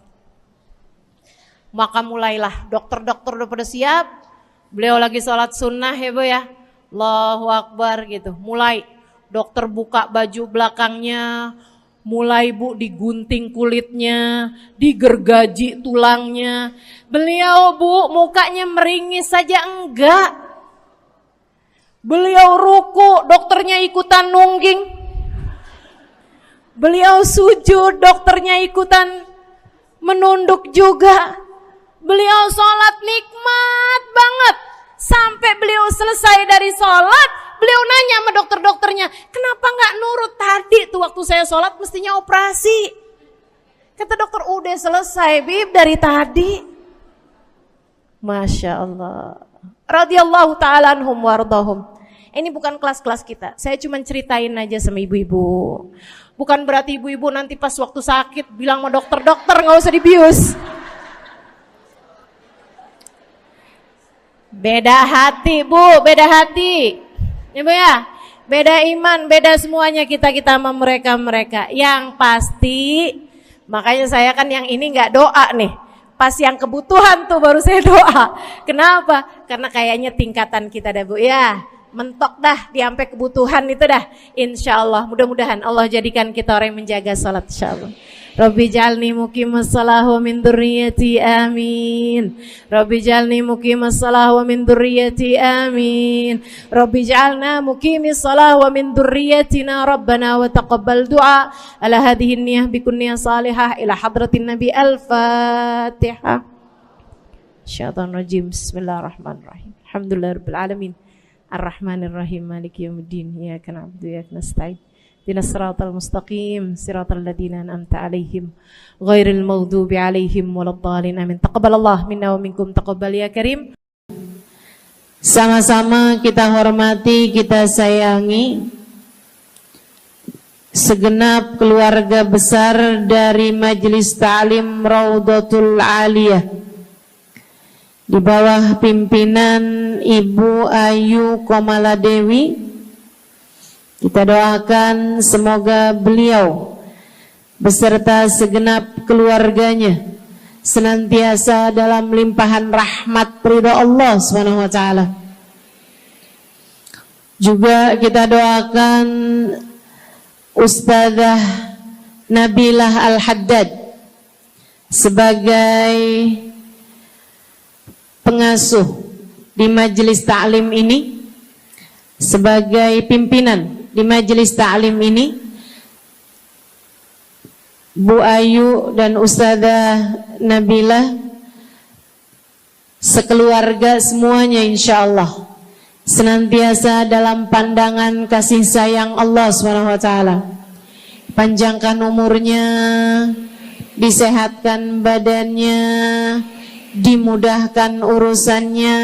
A: Maka mulailah, dokter-dokter udah pada siap. Beliau lagi sholat sunnah ya Bu ya. Allahu Akbar gitu. Mulai dokter buka baju belakangnya. Mulai Bu digunting kulitnya, digergaji tulangnya. Beliau Bu mukanya meringis saja enggak. Beliau ruku, dokternya ikutan nungging. Beliau sujud, dokternya ikutan menunduk juga. Beliau sholat nikmat banget. Sampai beliau selesai dari sholat, beliau nanya sama dokter-dokternya, kenapa nggak nurut tadi tuh waktu saya sholat mestinya operasi? Kata dokter, udah selesai Bib dari tadi. Masya Allah. Radiyallahu ta'ala anhum wardahum. Ini bukan kelas-kelas kita, saya cuma ceritain aja sama ibu-ibu. Bukan berarti ibu-ibu nanti pas waktu sakit bilang sama dokter-dokter nggak usah dibius. Beda hati Bu, beda hati. Ya Bu ya, beda iman, beda semuanya kita sama mereka. Yang pasti, makanya saya kan yang ini nggak doa nih. Pas yang kebutuhan tuh baru saya doa. Kenapa? Karena kayaknya tingkatan kita dah Bu ya. Mentok dah, sampai kebutuhan itu dah. Insya Allah, mudah-mudahan Allah jadikan kita orang yang menjaga salat insya Allah. Rabbi jalni muqimas salah wa min dzurriyyati amin. Rabbi jalni muqimas salah wa min dzurriyyati amin. Rabbi jalna muqimis salah wa min dzurriyyatina rabbana wa taqabbal du'a. Ala hadhihi niyyah bikun niyyah salihah ila hadratin nabi al-fatihah. Syaitanir rajim. Bismillahirrahmanirrahim. Alhamdulillahirabbil alamin. Ar-Rahmanir-Rahim. Maliki yaumiddin. Iyyaka na'budu wa iyyaka nasta'in. Ihdinas siratal mustaqim, siratal ladzina an'amta 'alaihim, ghairil maghdubi 'alaihim waladdallin. Amin. Taqabbalallahu minna wa minkum, taqabbal ya karim. Sama-sama kita hormati, kita sayangi segenap keluarga besar dari Majelis Ta'lim Raudhatul Aliyah di bawah pimpinan Ibu Ayu Komaladewi Kita doakan semoga beliau beserta segenap keluarganya senantiasa dalam limpahan rahmat ridha Allah Subhanahu wa taala. Juga kita doakan Ustazah Nabilah Al-Haddad sebagai pengasuh di majelis ta'lim ini, sebagai pimpinan di majelis ta'lim ini, Bu Ayu dan Ustazah Nabilah sekeluarga semuanya insyaallah senantiasa dalam pandangan kasih sayang Allah SWT. Panjangkan umurnya, disehatkan badannya, dimudahkan urusannya,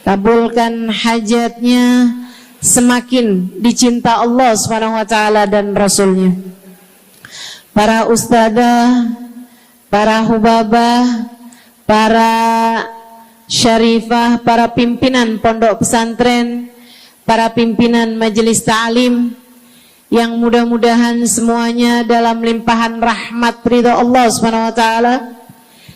A: kabulkan hajatnya, semakin dicinta Allah SWT dan Rasulnya. Para ustadzah, para hubabah, para syarifah, para pimpinan pondok pesantren, para pimpinan majelis ta'lim, yang mudah-mudahan semuanya dalam limpahan rahmat ridha Allah SWT,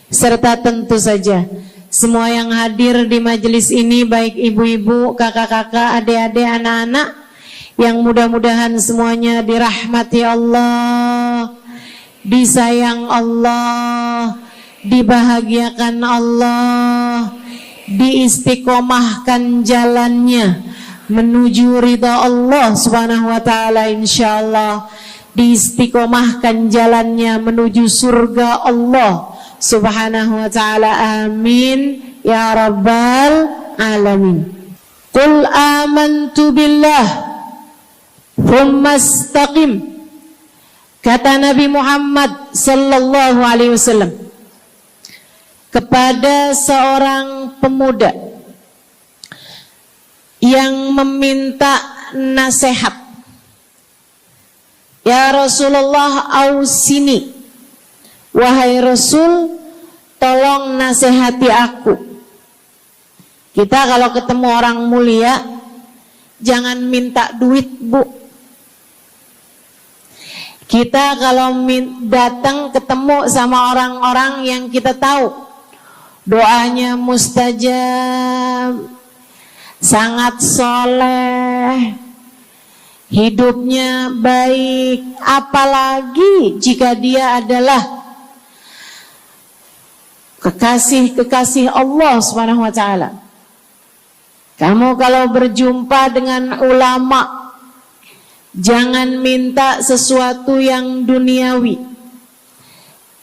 A: serta tentu saja semua yang hadir di majelis ini, baik ibu-ibu, kakak-kakak, adik-adik, anak-anak, yang mudah-mudahan semuanya dirahmati Allah, disayang Allah, dibahagiakan Allah, diistiqomahkan jalannya menuju ridha Allah Subhanahu wa taala, insyaallah diistiqomahkan jalannya menuju surga Allah Subhanahu wa taala. Amin ya rabbal alamin. Qul amantu billah thumma istaqim, kata Nabi Muhammad sallallahu alaihi wasallam kepada seorang pemuda yang meminta nasihat, ya Rasulullah ausini, wahai Rasul tolong nasihati aku. Kita kalau ketemu orang mulia jangan minta duit, Bu. Kita kalau datang ketemu sama orang-orang yang kita tahu doanya mustajab, sangat soleh, hidupnya baik, apalagi jika dia adalah kekasih-kekasih Allah Subhanahu wa taala. Kamu kalau berjumpa dengan ulama, jangan minta sesuatu yang duniawi.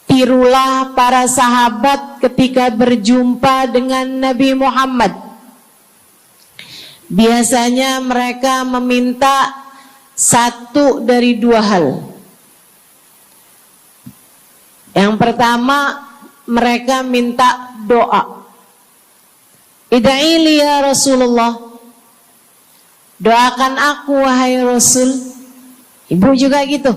A: Tirulah para sahabat ketika berjumpa dengan Nabi Muhammad. Biasanya mereka meminta satu dari dua hal. Yang pertama, mereka minta doa. Ida'ili ya Rasulullah, doakan aku wahai Rasul. Ibu juga gitu.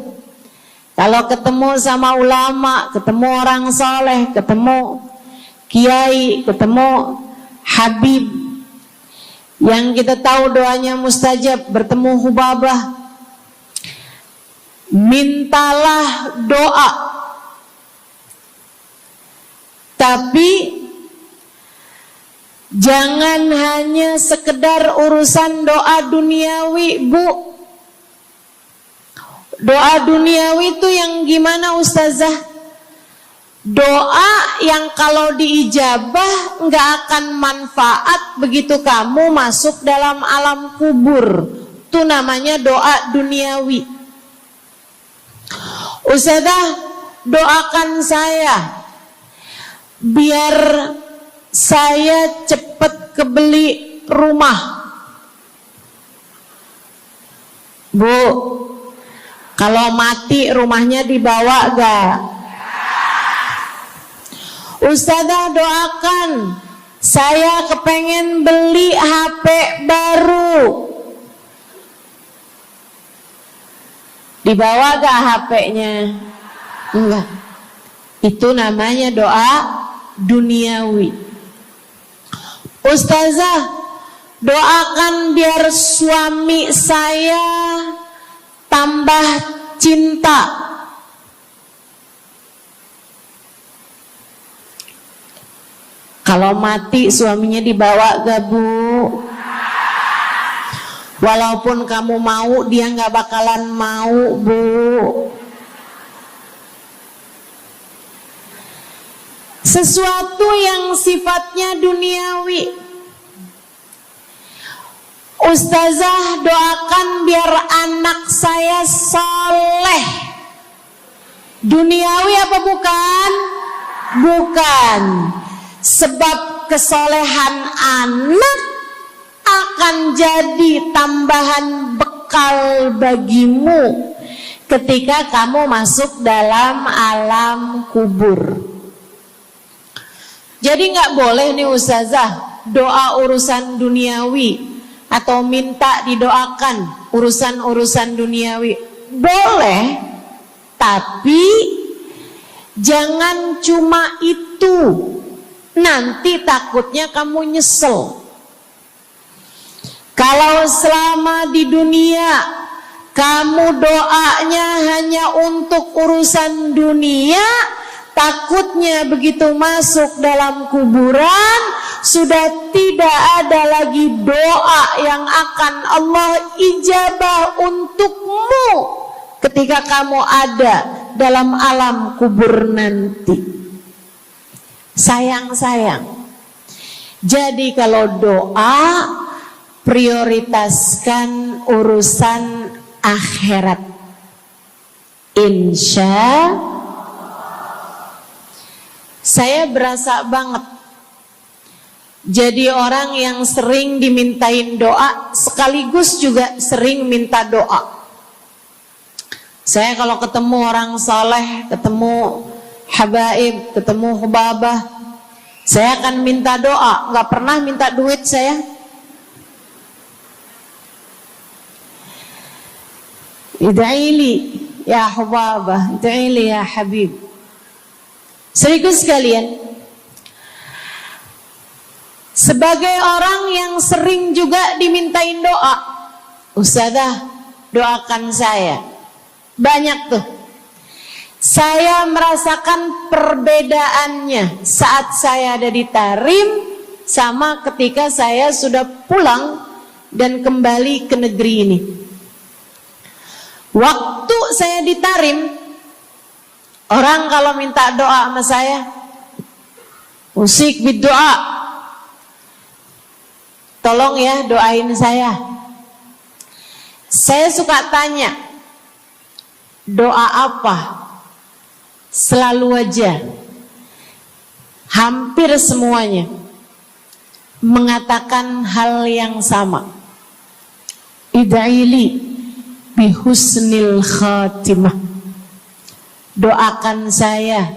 A: Kalau ketemu sama ulama, ketemu orang soleh, ketemu kiai, ketemu habib yang kita tahu doanya mustajab, bertemu hubabah, mintalah doa. Tapi jangan hanya sekedar urusan doa duniawi, Bu. Doa duniawi itu yang gimana, Ustazah? Doa yang kalau diijabah nggak akan manfaat begitu kamu masuk dalam alam kubur. Itu namanya doa duniawi. Ustazah, doakan saya biar saya cepat kebeli rumah. Bu, kalau mati rumahnya dibawa gak? Ustazah, doakan saya kepengen beli HP baru. Dibawa gak HP-nya? Enggak. Itu namanya doa duniawi. Ustazah,
B: Doakan biar suami saya tambah cinta. Kalau mati suaminya dibawa gak Bu? Walaupun kamu mau, dia gak bakalan mau Bu. Sesuatu yang sifatnya duniawi. Ustazah, doakan biar anak saya soleh. Duniawi apa bukan? Bukan. Sebab kesolehan anak akan jadi tambahan bekal bagimu ketika kamu masuk dalam alam kubur. Jadi gak boleh nih Ustazah doa urusan duniawi atau minta didoakan urusan-urusan duniawi. Boleh, tapi jangan cuma itu. Nanti takutnya kamu nyesel. Kalau selama di dunia kamu doanya hanya untuk urusan dunia, takutnya begitu masuk dalam kuburan sudah tidak ada lagi doa yang akan Allah ijabah untukmu ketika kamu ada dalam alam kubur nanti. Sayang-sayang. Jadi kalau doa, prioritaskan urusan akhirat. Insya saya berasa banget jadi orang yang sering dimintain doa sekaligus juga sering minta doa. Saya kalau ketemu orang saleh, ketemu habaib, ketemu hubabah, saya akan minta doa, nggak pernah minta duit saya. Ida'ili ya hubabah, ida'ili ya habib. Serius sekalian, sebagai orang yang sering juga dimintain doa, Ustazah doakan saya. Banyak tuh. Saya merasakan perbedaannya saat saya ada di Tarim sama ketika saya sudah pulang dan kembali ke negeri ini. Waktu saya di Tarim, orang kalau minta doa sama saya, usik berdoa, tolong ya doain saya. Saya suka tanya, doa apa? Selalu aja, hampir semuanya mengatakan hal yang sama. Ida'ili bihusnil khatimah. Doakan saya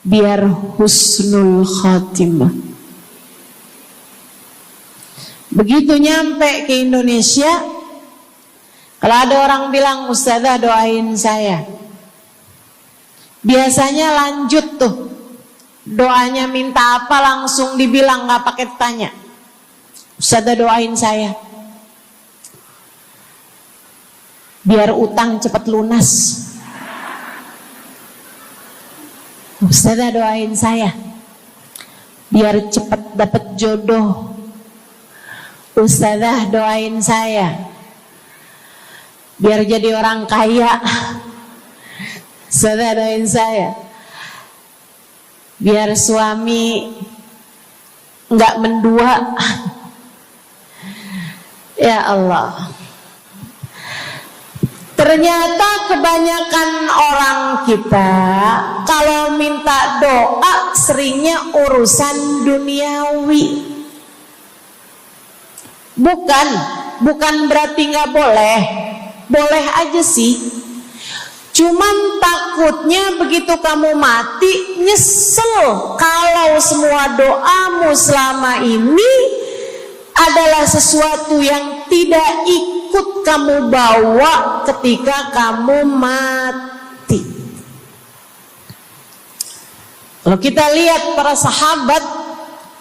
B: biar husnul khatimah. Begitu nyampe ke Indonesia, kalau ada orang bilang Ustazah doain saya, biasanya lanjut tuh doanya, minta apa langsung dibilang, nggak pakai tanya. Ustazah doain saya biar utang cepat lunas. Ustazah doain saya biar cepat dapat jodoh. Ustazah doain saya biar jadi orang kaya. Ustazah doain saya biar suami nggak mendua. Ya Allah, ternyata kebanyakan orang kita kalau minta doa seringnya urusan duniawi. Bukan berarti nggak boleh, boleh aja sih. Cuman takutnya begitu kamu mati nyesel kalau semua doamu selama ini adalah sesuatu yang tidak ikut kamu bawa ketika kamu mati. Kalau kita lihat para sahabat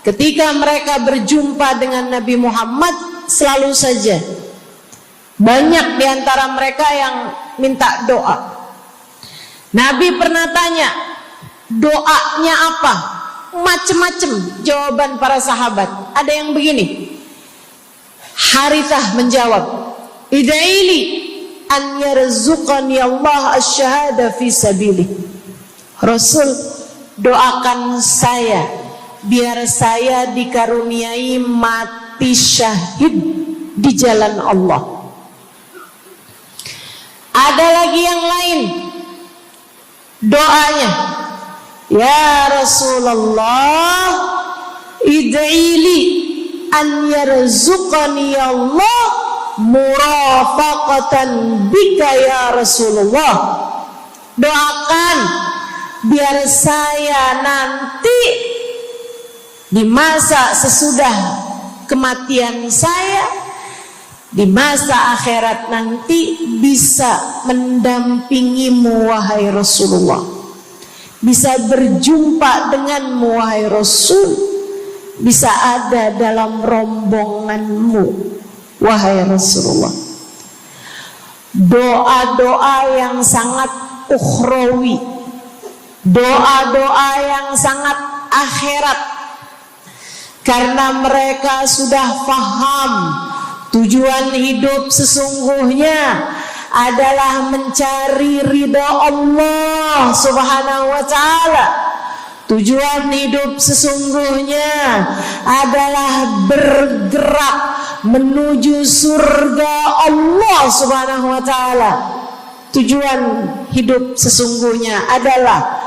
B: ketika mereka berjumpa dengan Nabi Muhammad, selalu saja banyak di antara mereka yang minta doa. Nabi pernah tanya, doanya apa? Macem-macem jawaban para sahabat. Ada yang begini, Harithah menjawab, ida'ili an yarzuqani Allah asyhada fi sabilih. Rasul, doakan saya biar saya dikaruniai mati syahid di jalan Allah. Ada lagi yang lain doanya, ya Rasulullah, id'ili an yarzuqani Allah murafaqatan bika ya Rasulullah. Doakan biar saya nanti di masa sesudah kematian saya, di masa akhirat nanti, bisa mendampingimu wahai Rasulullah, bisa berjumpa denganmu wahai Rasul, bisa ada dalam rombonganmu wahai Rasulullah. Doa-doa yang sangat ukhrawi, doa-doa yang sangat akhirat, karena mereka sudah faham tujuan hidup sesungguhnya adalah mencari ridha Allah Subhanahu wa ta'ala. Tujuan hidup sesungguhnya adalah bergerak menuju surga Allah Subhanahu wa ta'ala. Tujuan hidup sesungguhnya adalah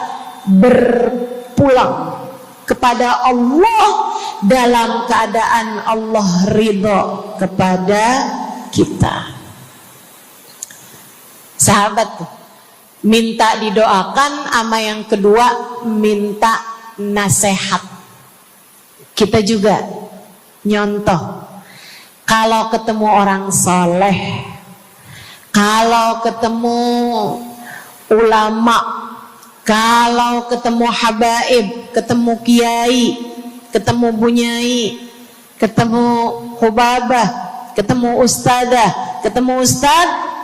B: berpulang kepada Allah dalam keadaan Allah ridha kepada kita. Sahabat, minta didoakan, ama yang kedua minta nasihat. Kita juga nyontoh, kalau ketemu orang soleh, kalau ketemu ulama, kalau ketemu habaib, ketemu kiai, ketemu bunyai, ketemu hubabah, ketemu ustadzah, ketemu ustad,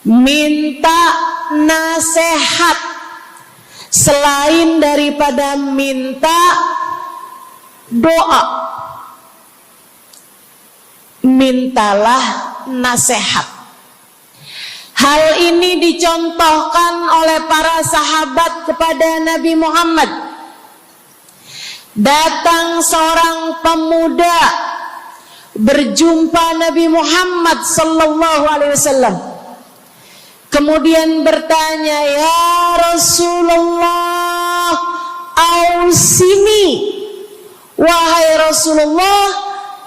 B: minta nasihat. Selain daripada minta doa, mintalah nasihat. Hal ini dicontohkan oleh para sahabat kepada Nabi Muhammad. Datang seorang pemuda berjumpa Nabi Muhammad sallallahu alaihi wasallam. Kemudian bertanya, ya Rasulullah, ausini, wahai Rasulullah,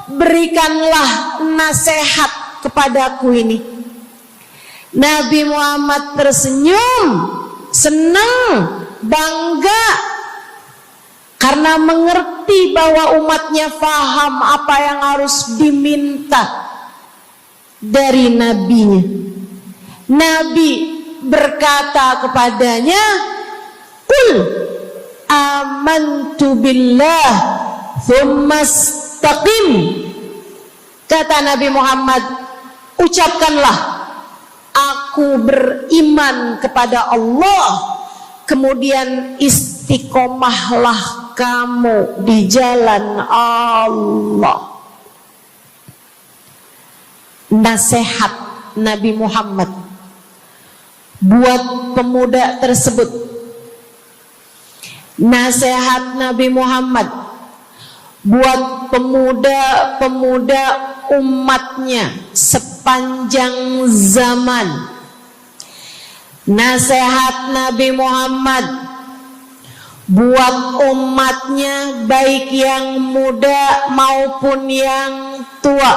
B: berikanlah nasihat kepadaku ini. Nabi Muhammad tersenyum, senang, bangga, karena mengerti bahwa umatnya faham apa yang harus diminta dari nabinya. Nabi berkata kepadanya, qul amantu billah thumma istaqim. Kata Nabi Muhammad, ucapkanlah, aku beriman kepada Allah, kemudian istiqomahlah kamu di jalan Allah. Nasihat Nabi Muhammad buat pemuda tersebut, nasihat Nabi Muhammad buat pemuda-pemuda umatnya sepanjang zaman. Nasihat Nabi Muhammad buat umatnya, baik yang muda maupun yang tua,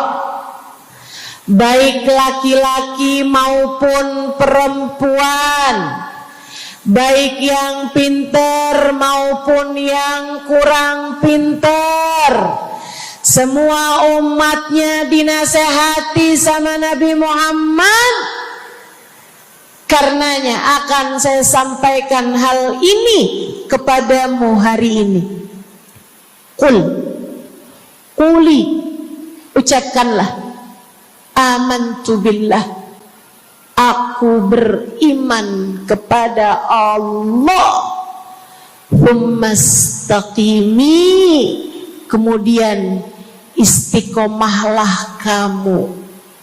B: baik laki-laki maupun perempuan, baik yang pintar maupun yang kurang pintar. Semua umatnya dinasehati sama Nabi Muhammad. Karenanya akan saya sampaikan hal ini kepadamu hari ini. Quli, ucapkanlah, amantu billah, aku beriman kepada Allah. Tsumastaqimi, kemudian istiqomahlah kamu,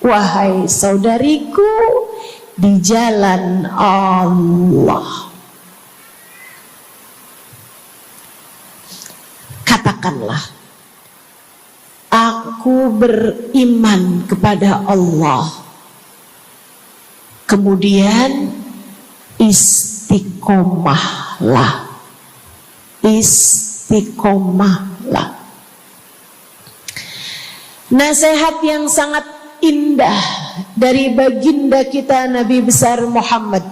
B: wahai saudariku, di jalan Allah. Katakanlah, aku beriman kepada Allah. Kemudian istiqomahlah. Istiqomahlah. Nasihat yang sangat indah dari baginda kita Nabi besar Muhammad,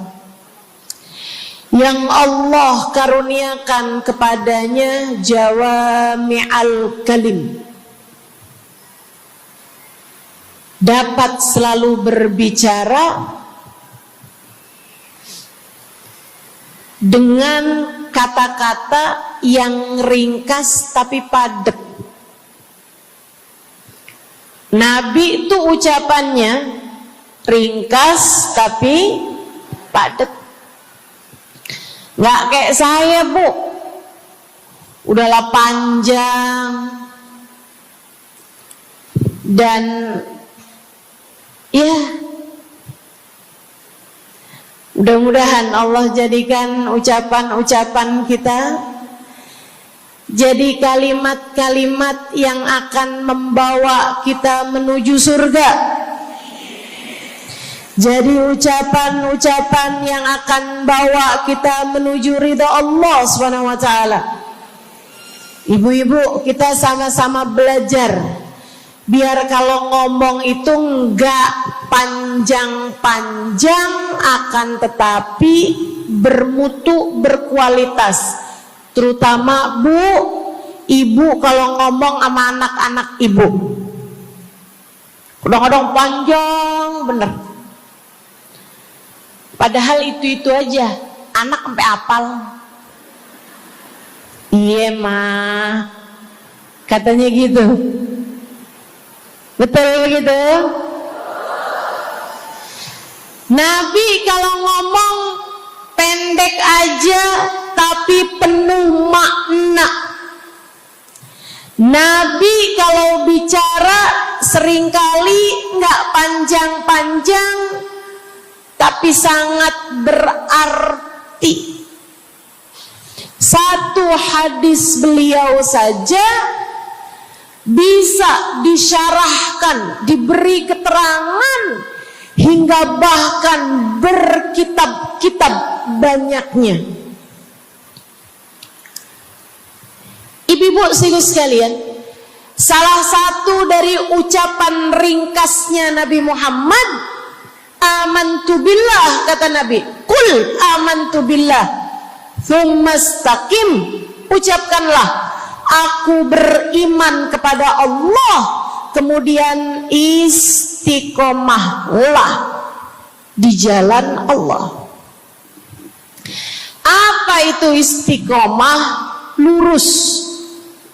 B: yang Allah karuniakan kepadanya jawami'al kalim, dapat selalu berbicara dengan kata-kata yang ringkas tapi padat. Nabi itu ucapannya ringkas tapi padat. Nggak kayak saya, Bu, udahlah panjang dan ya, mudah-mudahan Allah jadikan ucapan-ucapan kita jadi kalimat-kalimat yang akan membawa kita menuju surga. Jadi ucapan-ucapan yang akan bawa kita menuju ridha Allah Subhanahu wa taala. Ibu-ibu, kita sama-sama belajar biar kalau ngomong itu enggak panjang-panjang, akan tetapi bermutu, berkualitas. Terutama Bu, ibu kalau ngomong sama anak-anak ibu, kadang-kadang panjang bener. Padahal itu aja, anak sampai hafal. Iya mah, katanya gitu. Betul gitu? Nabi kalau ngomong pendek aja tapi penuh makna. Nabi kalau bicara seringkali nggak panjang-panjang tapi sangat berarti. Satu hadis beliau saja bisa disyarahkan, diberi keterangan, hingga bahkan berkitab-kitab banyaknya. Ibu-ibu sekalian, salah satu dari ucapan ringkasnya Nabi Muhammad, amantu billah, kata Nabi, qul amantu billah, tsumastaqim, ucapkanlah, aku beriman kepada Allah, kemudian istiqomahlah di jalan Allah. Apa itu istiqomah? Lurus,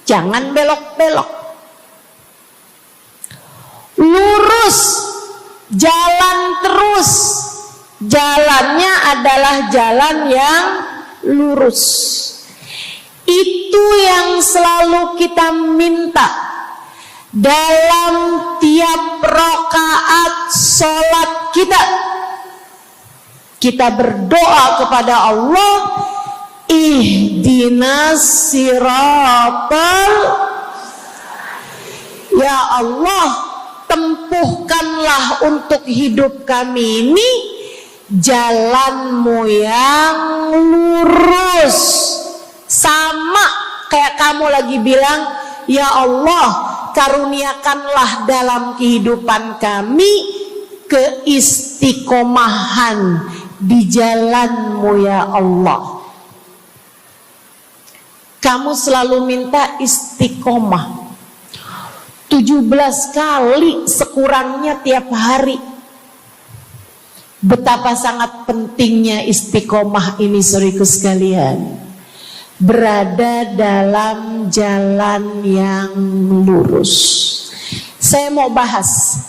B: jangan belok-belok. Lurus, jalan terus. Jalannya adalah jalan yang lurus. Itu yang selalu kita minta dalam tiap rakaat sholat kita. Kita berdoa kepada Allah, ihdinas siratal, ya Allah, tempuhkanlah untuk hidup kami ini jalanmu yang lurus. Sama kayak kamu lagi bilang, ya Allah, karuniakanlah dalam kehidupan kami keistiqomahan di jalanmu ya Allah. Kamu selalu minta istiqomah 17 kali sekurangnya tiap hari. Betapa sangat pentingnya istiqomah ini, saudaraku sekalian. berada dalam jalan yang lurus. Saya mau bahas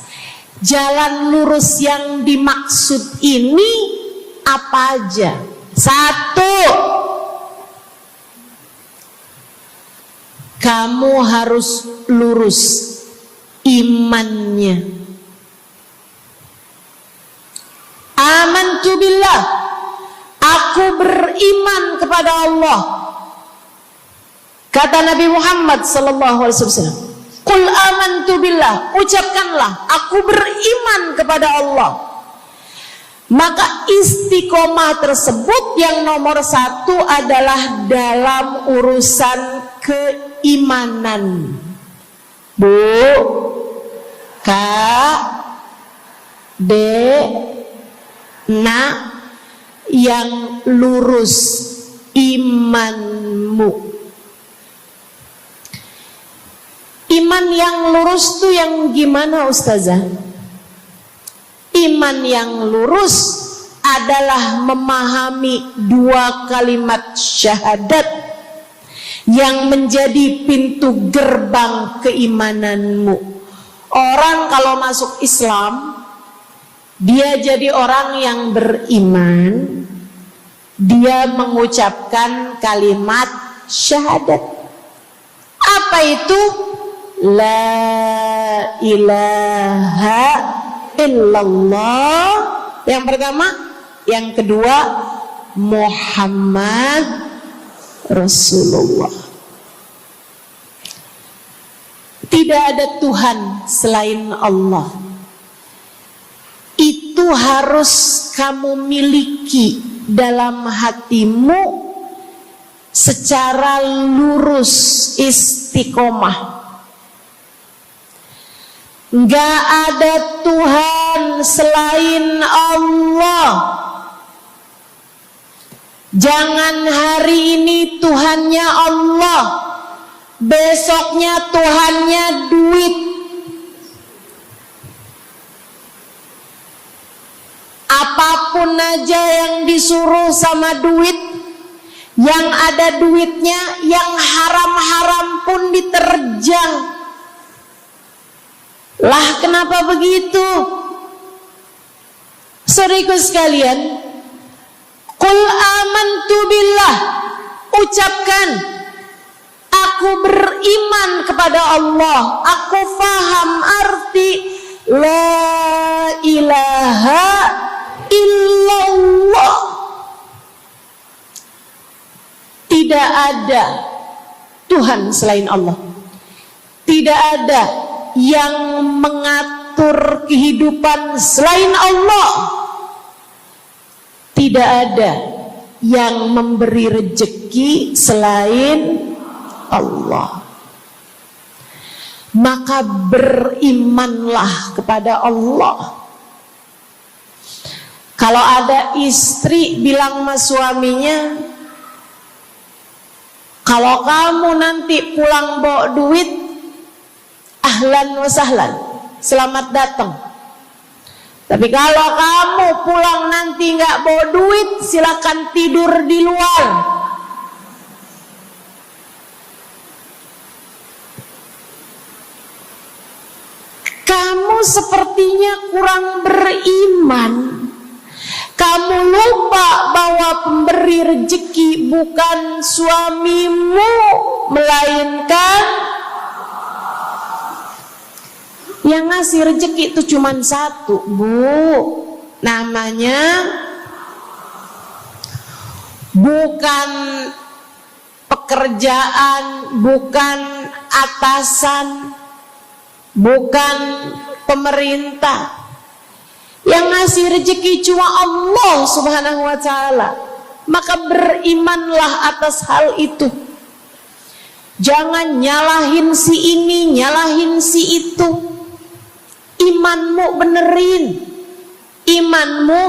B: jalan lurus yang dimaksud ini apa aja. 1, kamu harus lurus imannya. Amantu billah, aku beriman kepada Allah. Kata Nabi Muhammad sallallahu alaihi wasallam, "Qul amantu billah," ucapkanlah, aku beriman kepada Allah. Maka istiqomah tersebut yang nomor 1 adalah dalam urusan keimanan. Bu, Kak, Dek, Nak, yang lurus imanmu. Iman yang lurus tuh yang gimana, Ustazah? Iman yang lurus adalah memahami 2 kalimat syahadat yang menjadi pintu gerbang keimananmu. Orang kalau masuk Islam, dia jadi orang yang beriman, dia mengucapkan kalimat syahadat. Apa itu? La ilaha illallah. Yang pertama. Yang kedua, Muhammad Rasulullah. Tidak ada Tuhan selain Allah. Itu harus kamu miliki dalam hatimu secara lurus, istiqomah. Gak ada Tuhan selain Allah. Jangan hari ini Tuhannya Allah, besoknya Tuhannya duit. Apapun aja yang disuruh sama duit, yang ada duitnya, yang haram-haram pun diterjang. Lah kenapa begitu? Saudaraku sekalian, Qul amantu billah, ucapkan, aku beriman kepada Allah. Aku faham arti la ilaha illallah. Tidak ada Tuhan selain Allah. Tidak ada yang mengatur kehidupan selain Allah. Tidak ada yang memberi rezeki selain Allah. Maka berimanlah kepada Allah. Kalau ada istri bilang sama suaminya, kalau kamu nanti pulang bawa duit, ahlan wa sahlan, selamat datang. Tapi kalau kamu pulang nanti nggak bawa duit, silakan tidur di luar. Kamu sepertinya kurang beriman. Kamu lupa bahwa pemberi rezeki bukan suamimu, melainkan yang ngasih rezeki itu cuma satu, Bu. Namanya bukan pekerjaan, bukan atasan, bukan pemerintah. Yang ngasih rezeki cuma Allah Subhanahu wa ta'ala. Maka berimanlah atas hal itu. Jangan nyalahin si ini, nyalahin si itu. Imanmu benerin. Imanmu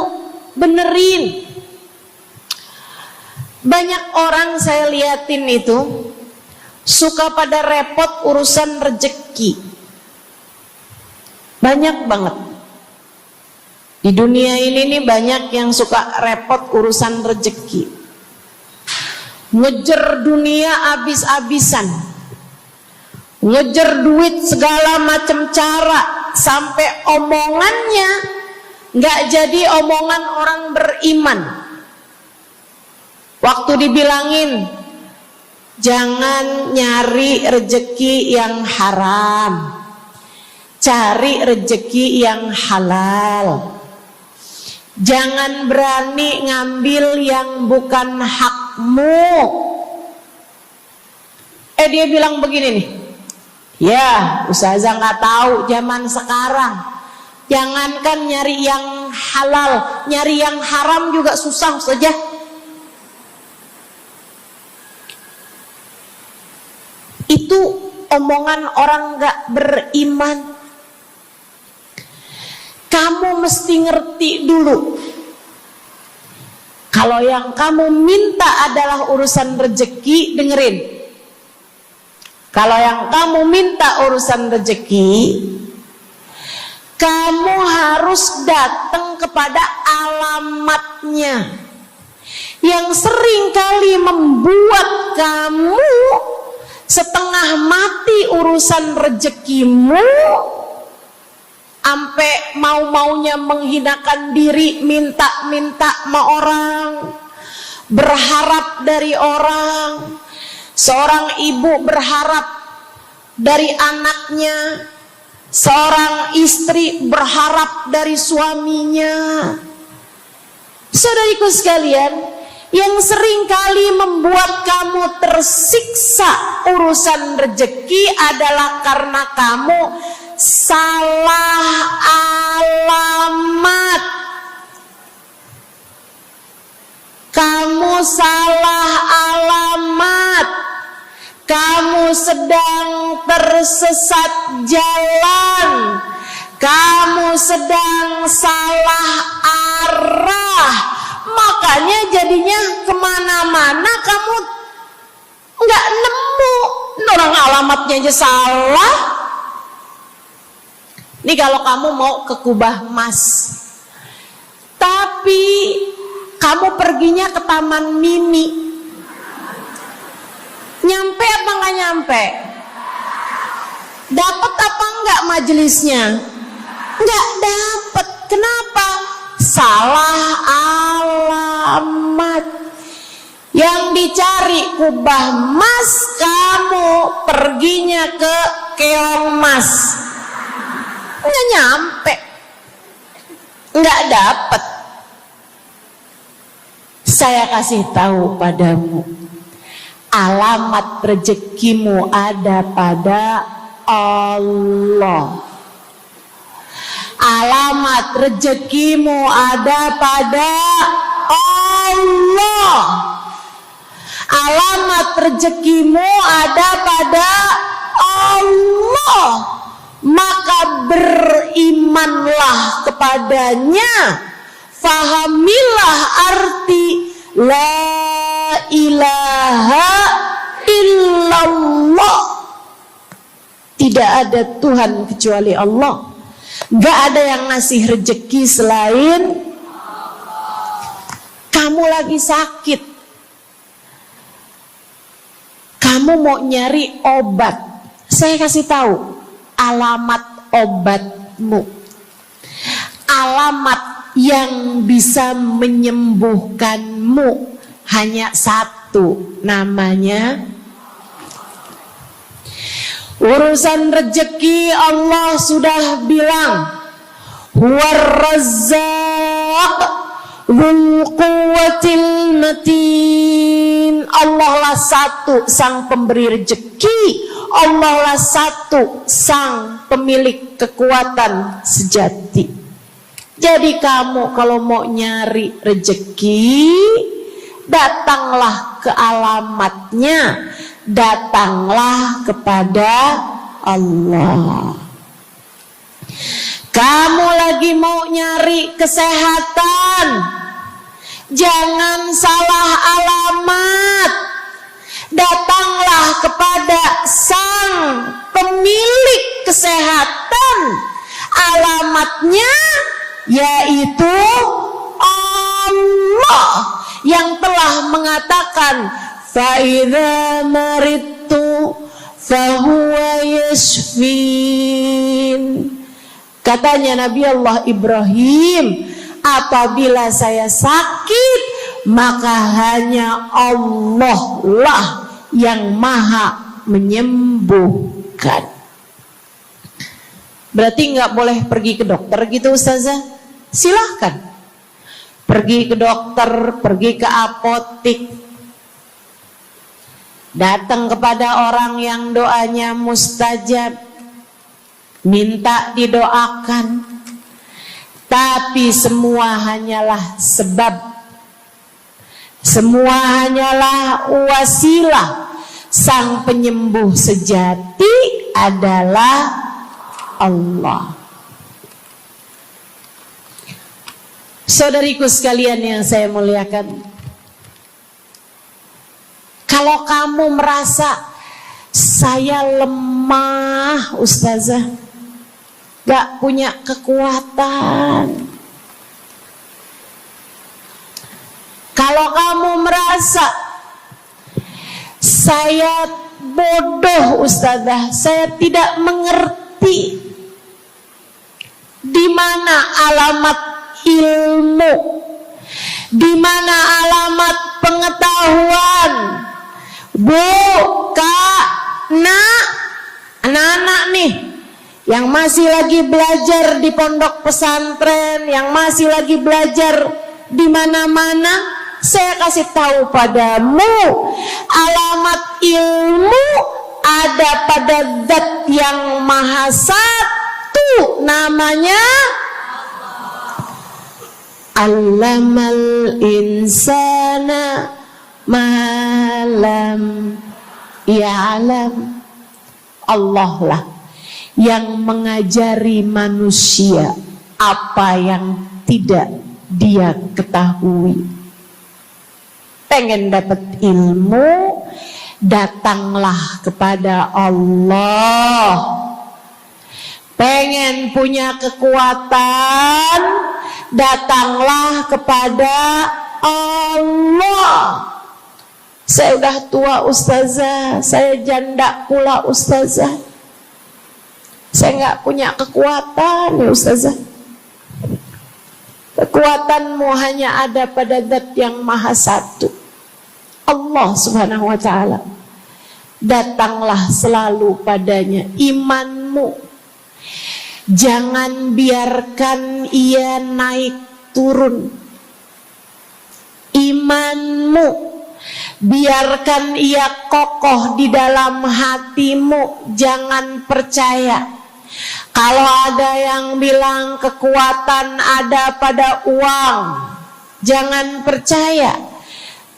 B: benerin. Banyak orang saya liatin itu suka pada repot urusan rezeki. Banyak banget. Di dunia ini nih banyak yang suka repot urusan rezeki. ngejar dunia abis-abisan, ngejar duit segala macam cara, sampai omongannya nggak jadi omongan orang beriman. Waktu dibilangin jangan nyari rejeki yang haram, cari rejeki yang halal. Jangan berani ngambil yang bukan hakmu. Dia bilang begini nih, ya ustazah nggak tahu zaman sekarang, jangankan nyari yang halal, nyari yang haram juga susah saja. Itu omongan orang nggak beriman. Kamu mesti ngerti dulu, kalau yang kamu minta adalah urusan rezeki, dengerin. Kalau yang kamu minta urusan rezeki, kamu harus datang kepada alamatnya. Yang sering kali membuat kamu setengah mati urusan rezekimu, sampai mau-maunya menghinakan diri, minta-minta sama orang, berharap dari orang. Seorang ibu berharap dari anaknya, seorang istri berharap dari suaminya. Saudariku sekalian, yang sering kali membuat kamu tersiksa urusan rezeki adalah karena kamu salah alamat. Kamu salah alamat. Kamu sedang tersesat jalan. Kamu sedang salah arah. Makanya jadinya kemana-mana kamu nggak nemu. Orang alamatnya aja salah. Ini kalau kamu mau ke Kubah Mas, tapi kamu perginya ke Taman Mini, nyampe apa nggak nyampe? Dapat apa enggak majelisnya? Nggak dapat. Kenapa? Salah alamat. Yang dicari Kubah Mas, kamu perginya ke Keong Mas. Nggak nyampe, nggak dapat. Saya kasih tahu padamu, alamat rezekimu ada pada Allah. Alamat rezekimu ada pada Allah. Alamat rezekimu ada pada Allah. Maka berimanlah kepadanya, fahamilah arti la ilaha illallah. Tidak ada Tuhan kecuali Allah. Gak ada yang ngasih rezeki selain kamu. Lagi sakit, kamu mau nyari obat, saya kasih tahu alamat obatmu. Alamat yang bisa menyembuhkanmu hanya satu, namanya urusan rezeki. Allah sudah bilang, huwar razzaq dzul quwwatil matin. Allah lah satu sang pemberi rezeki. Allah lah satu sang pemilik kekuatan sejati. Jadi kamu kalau mau nyari rezeki, datanglah ke alamatnya, datanglah kepada Allah. Kamu lagi mau nyari kesehatan, jangan salah alamat. Datanglah kepada sang pemilik kesehatan. Alamatnya yaitu Allah yang telah mengatakan, fa idza maridtu fa huwa yashfin. Katanya Nabi Allah Ibrahim, apabila saya sakit, maka hanya Allah lah yang maha menyembuhkan. Berarti nggak boleh pergi ke dokter gitu Ustazah? Silahkan pergi ke dokter, pergi ke apotik, datang kepada orang yang doanya mustajab, minta didoakan. Tapi semua hanyalah sebab, semua hanyalah wasilah. Sang penyembuh sejati adalah Allah. Saudariku sekalian yang saya muliakan, kalau kamu merasa saya lemah Ustazah, gak punya kekuatan, kalau kamu merasa saya bodoh Ustazah, saya tidak mengerti di mana alamat ilmu, di mana alamat pengetahuan. Bu, Kak, Nak, anak-anak nih yang masih lagi belajar di pondok pesantren, yang masih lagi belajar di mana-mana, saya kasih tahu padamu, alamat ilmu ada pada Zat yang Maha Satu, namanya Allamal insana malam ya'lam. Allah lah yang mengajari manusia apa yang tidak dia ketahui. Pengen dapat ilmu, datanglah kepada Allah. Pengen punya kekuatan, datanglah kepada Allah. Saya udah tua Ustazah, saya janda pula Ustazah, saya nggak punya kekuatan ya Ustazah. Kekuatanmu hanya ada pada Zat yang Maha Satu, Allah Subhanahu wa Ta'ala. Datanglah selalu padanya. Imanmu jangan biarkan ia naik turun. Imanmu biarkan ia kokoh di dalam hatimu. Jangan percaya kalau ada yang bilang kekuatan ada pada uang. Jangan percaya.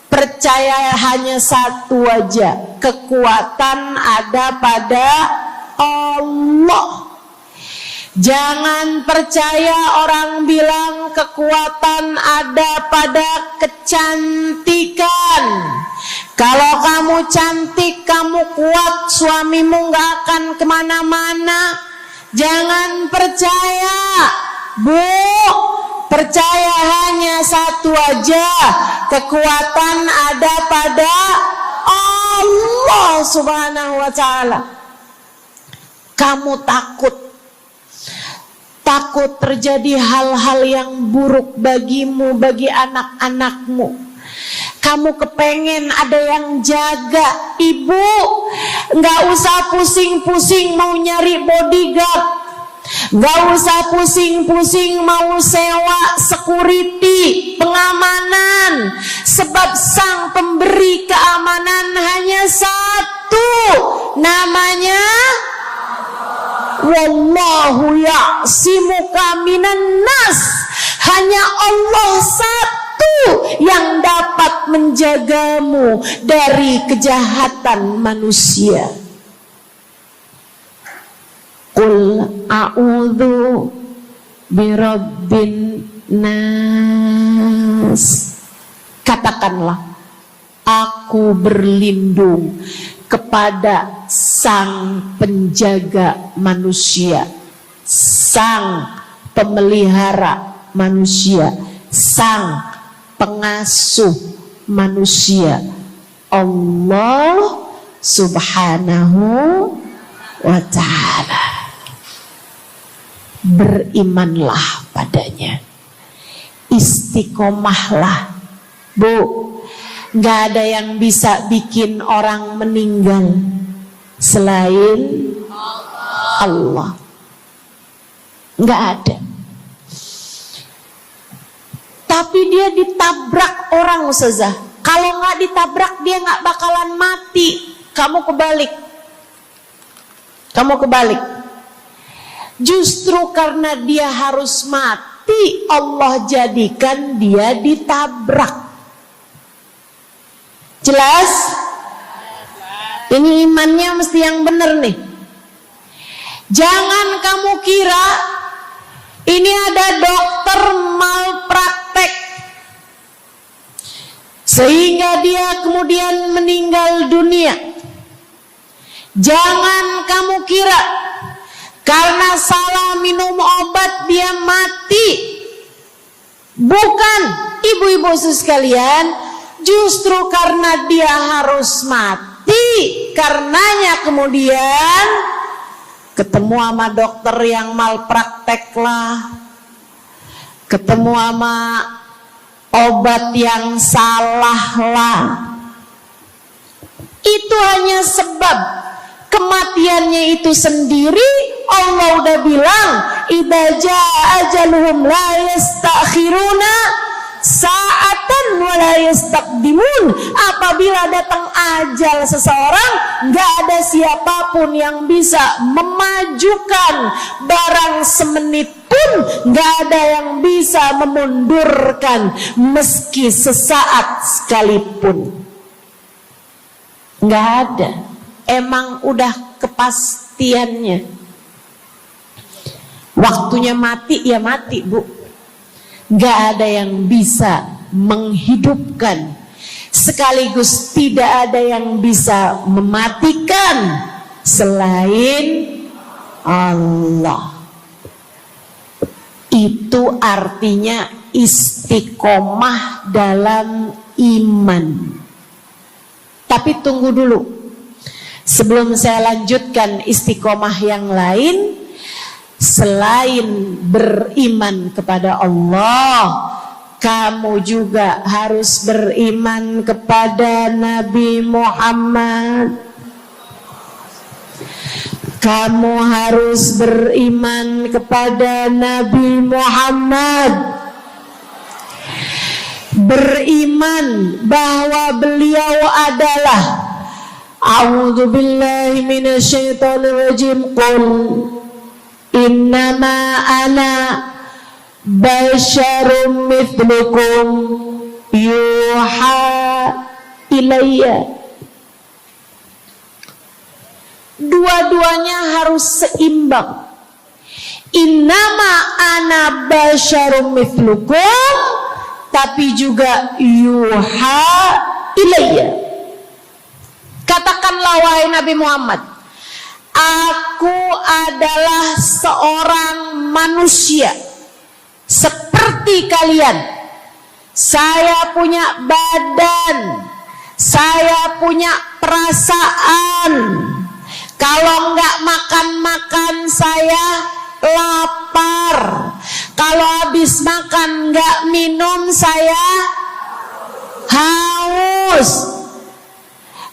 B: Percaya hanya satu aja, kekuatan ada pada Allah. Jangan percaya orang bilang kekuatan ada pada kecantikan. Kalau kamu cantik, kamu kuat, suamimu gak akan kemana-mana. Jangan percaya, Bu. Percaya hanya satu aja, kekuatan ada pada Allah Subhanahu wa Ta'ala. Kamu takut terjadi hal-hal yang buruk bagimu, bagi anak-anakmu. Kamu kepengen ada yang jaga. Ibu, gak usah pusing-pusing mau nyari bodyguard, gak usah pusing-pusing mau sewa security, pengamanan. Sebab sang pemberi keamanan hanya satu, namanya Wallahu ya'simuka minan nas. Hanya Allah satu yang dapat menjagamu dari kejahatan manusia. Qul a'udzu birabbin nas. Katakanlah, aku berlindung kepada sang penjaga manusia, sang pemelihara manusia, sang pengasuh manusia. Allah Subhanahu wa ta'ala. Berimanlah padanya, istiqomahlah. Bu, gak ada yang bisa bikin orang meninggal selain Allah. Gak ada. Tapi dia ditabrak orang, Ustazah. Kalau gak ditabrak dia gak bakalan mati. Kamu kebalik. Justru karena dia harus mati, Allah jadikan dia ditabrak. Jelas? Ini imannya mesti yang benar nih. Jangan kamu kira ini ada dokter malpraktek sehingga dia kemudian meninggal dunia. Jangan kamu kira karena salah minum obat dia mati. Bukan, ibu-ibu sekalian, justru karena dia harus mati, karenanya kemudian ketemu sama dokter yang malpraktek lah, ketemu sama obat yang salah lah. Itu hanya sebab kematiannya itu sendiri. Allah udah bilang, idza jaa ajaluhum la yastakhiruna sa'atan wa la yastaqdimun. Apabila datang ajal seseorang, enggak ada siapapun yang bisa memajukan barang semenit pun, enggak ada yang bisa memundurkan meski sesaat sekalipun. Enggak ada. Emang udah kepastiannya. Waktunya mati ya mati, Bu. Gak ada yang bisa menghidupkan, sekaligus tidak ada yang bisa mematikan selain Allah. Itu artinya istiqomah dalam iman. Tapi tunggu dulu, sebelum saya lanjutkan istiqomah yang lain. Selain beriman kepada Allah, kamu juga harus beriman kepada Nabi Muhammad. Kamu harus beriman kepada Nabi Muhammad. Beriman bahwa beliau adalah, a'udzubillahi minasyaitonirrajim, qul innama ana basyarum mithlukum yuha ilayya. Dua-duanya harus seimbang. Innama ana basyarum mithlukum, tapi juga yuha ilayya. Katakanlah wahai Nabi Muhammad, aku adalah seorang manusia seperti kalian. Saya punya badan, saya punya perasaan. Kalau nggak makan-makan saya lapar. Kalau habis makan nggak minum saya haus.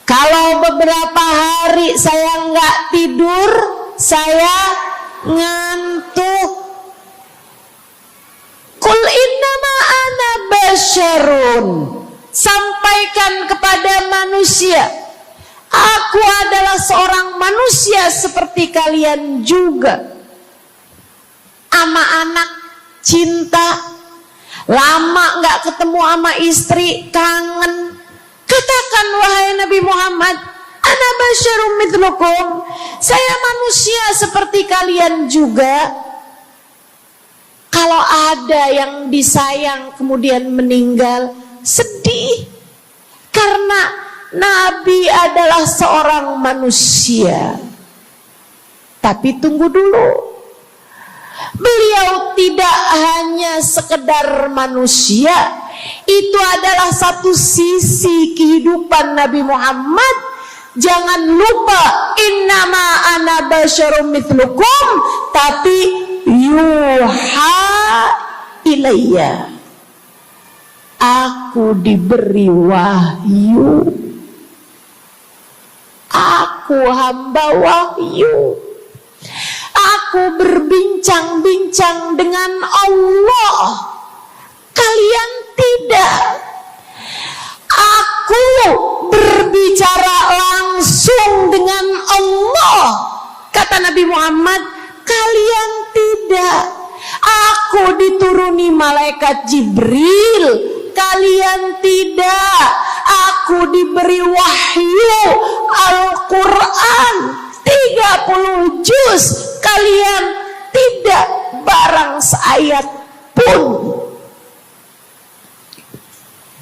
B: Kalau beberapa hari saya nggak tidur, saya ngantuk. Qul innama ana basyarun. Sampaikan kepada manusia, aku adalah seorang manusia seperti kalian juga. Sama anak cinta, lama nggak ketemu sama istri, kangen. Katakan wahai Nabi Muhammad, ana basyarum mithlukum, saya manusia seperti kalian juga. Kalau ada yang disayang kemudian meninggal, sedih. Karena Nabi adalah seorang manusia. Tapi tunggu dulu, beliau tidak hanya sekedar manusia, Itu adalah satu sisi kehidupan Nabi Muhammad. Jangan lupa, innama ana basyarum mithlukum, tapi yuha ilayya, aku diberi wahyu, aku hamba wahyu, aku berbincang-bincang dengan Allah, kalian tidak. Aku berbicara langsung dengan Allah, kata Nabi Muhammad, kalian tidak. Aku dituruni malaikat Jibril, kalian tidak. Aku diberi wahyu Al-Quran 30 juz, kalian tidak barang seayat pun.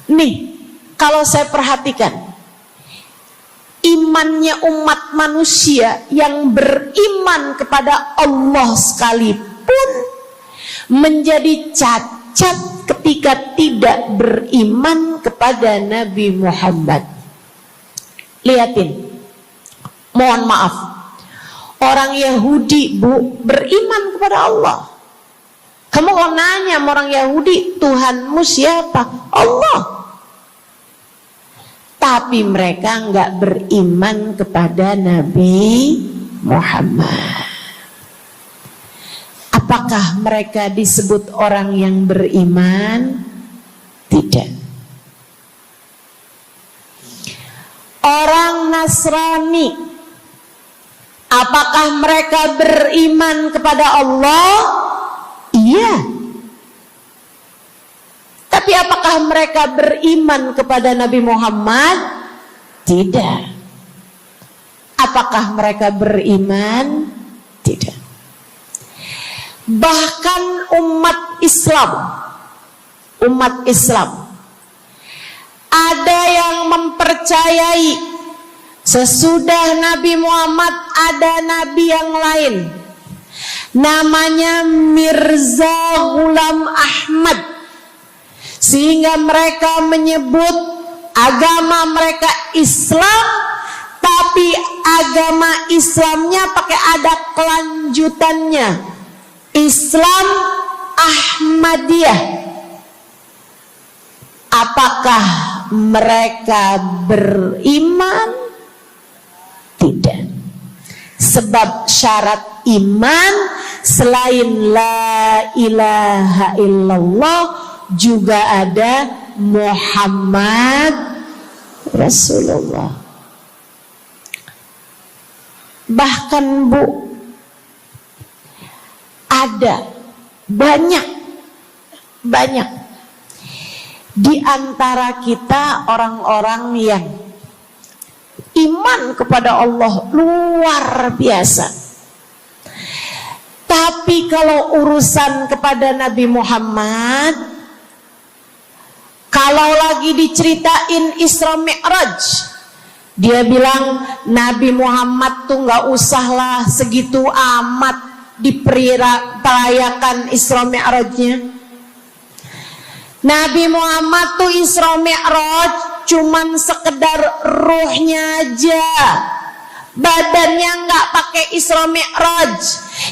B: Nih, kalau saya perhatikan, imannya umat manusia yang beriman kepada Allah sekalipun menjadi cacat ketika tidak beriman kepada Nabi Muhammad. Lihatin, mohon maaf, orang Yahudi, Bu, beriman kepada Allah. Kamu kalau nanya sama orang Yahudi, Tuhanmu siapa? Allah. Tapi mereka enggak beriman kepada Nabi Muhammad. Apakah mereka disebut orang yang beriman? Tidak. Orang Nasrani, apakah mereka beriman kepada Allah? Iya. Tapi apakah mereka beriman kepada Nabi Muhammad? Tidak. Apakah mereka beriman? Tidak. Bahkan umat Islam ada yang mempercayai sesudah Nabi Muhammad ada nabi yang lain, namanya Mirza Ghulam Ahmad, sehingga mereka menyebut agama mereka Islam, tapi agama Islamnya pakai ada kelanjutannya, Islam Ahmadiyah. Apakah mereka beriman? Tidak. Sebab syarat iman selain la ilaha illallah juga ada Muhammad Rasulullah. Bahkan, Bu, ada banyak di antara kita orang-orang yang iman kepada Allah luar biasa, tapi kalau urusan kepada Nabi Muhammad, kalau lagi diceritain Isra Mi'raj, dia bilang Nabi Muhammad tuh gak usahlah segitu amat diperayakan Isra Mi'rajnya. Nabi Muhammad tuh Isra Mi'raj cuman sekedar ruhnya aja, badannya nggak pakai Isra Mi'raj.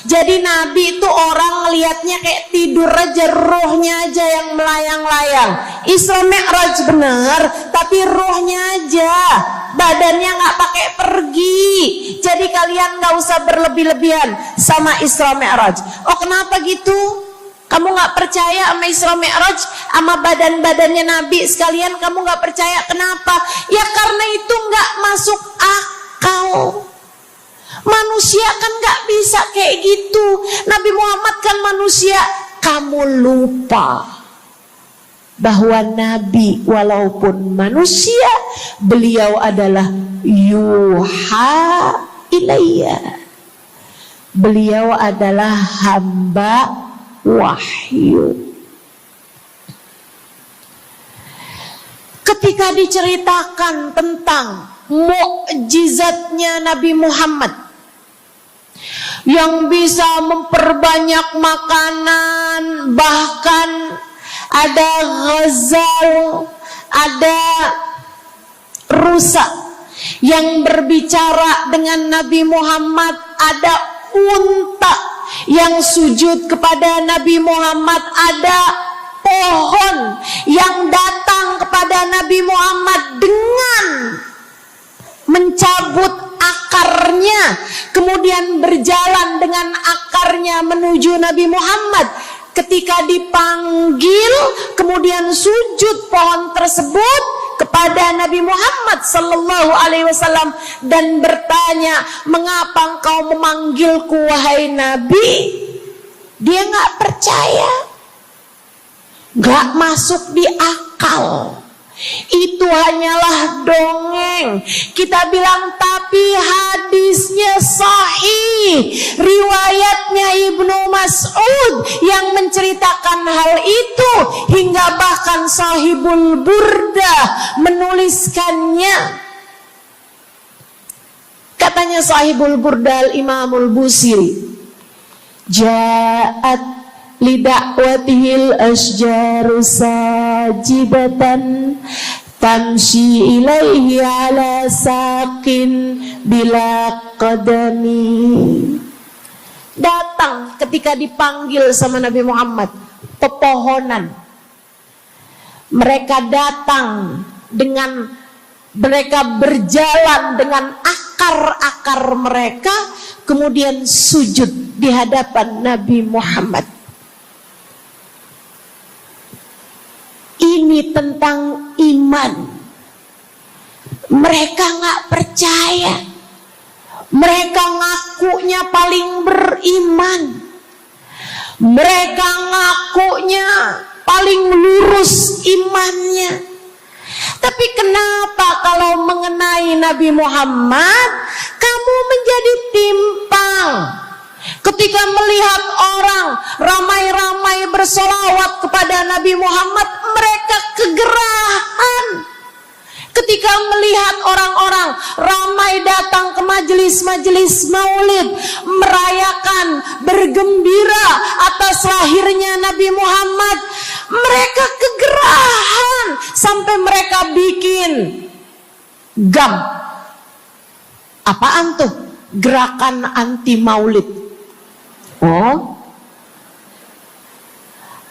B: Jadi Nabi itu orang ngelihatnya kayak tidur aja, ruhnya aja yang melayang-layang. Isra Mi'raj bener, tapi ruhnya aja, badannya nggak pakai pergi. Jadi kalian nggak usah berlebih-lebihan sama Isra Mi'raj. Oh, kenapa gitu? Kamu gak percaya sama Isra Mi'raj, sama badan-badannya Nabi sekalian, kamu gak percaya. Kenapa? Ya karena itu gak masuk akal. Manusia kan gak bisa kayak gitu. Nabi Muhammad kan manusia. Kamu lupa bahwa Nabi walaupun manusia, beliau adalah yuha ilayya. Beliau adalah hamba wahyu. Ketika diceritakan tentang mukjizatnya Nabi Muhammad yang bisa memperbanyak makanan, bahkan ada ghazal, ada rusa yang berbicara dengan Nabi Muhammad, ada unta yang sujud kepada Nabi Muhammad, ada pohon yang datang kepada Nabi Muhammad dengan mencabut akarnya, kemudian berjalan dengan akarnya menuju Nabi Muhammad. Ketika dipanggil, kemudian sujud pohon tersebut kepada Nabi Muhammad sallallahu alaihi wasallam dan bertanya, "Mengapa engkau memanggilku wahai Nabi?" Dia nggak percaya, nggak masuk di akal. Itu hanyalah dongeng. Kita bilang tapi hadisnya sahih, riwayatnya Ibnu Mas'ud yang menceritakan hal itu, hingga bahkan Sahibul Burda menuliskannya. Katanya Sahibul Burda Imamul Busiri, ja'at lidakwatihil asjaru sajidatan tamshi ilaihi ala saqin bila qadami. Datang ketika dipanggil sama Nabi Muhammad pepohonan. Mereka datang dengan, mereka berjalan dengan akar-akar mereka, kemudian sujud di hadapan Nabi Muhammad. Ini tentang iman. Mereka nggak percaya. Mereka ngakunya paling beriman. Mereka ngakunya paling lurus imannya. Tapi kenapa kalau mengenai Nabi Muhammad kamu menjadi timpang? Ketika melihat orang ramai-ramai bersolawat kepada Nabi Muhammad, mereka kegerahan. Ketika melihat orang-orang ramai datang ke majelis-majelis maulid, merayakan, bergembira atas lahirnya Nabi Muhammad, mereka kegerahan sampai mereka bikin GAM. Apaan tuh? Gerakan anti maulid. Oh,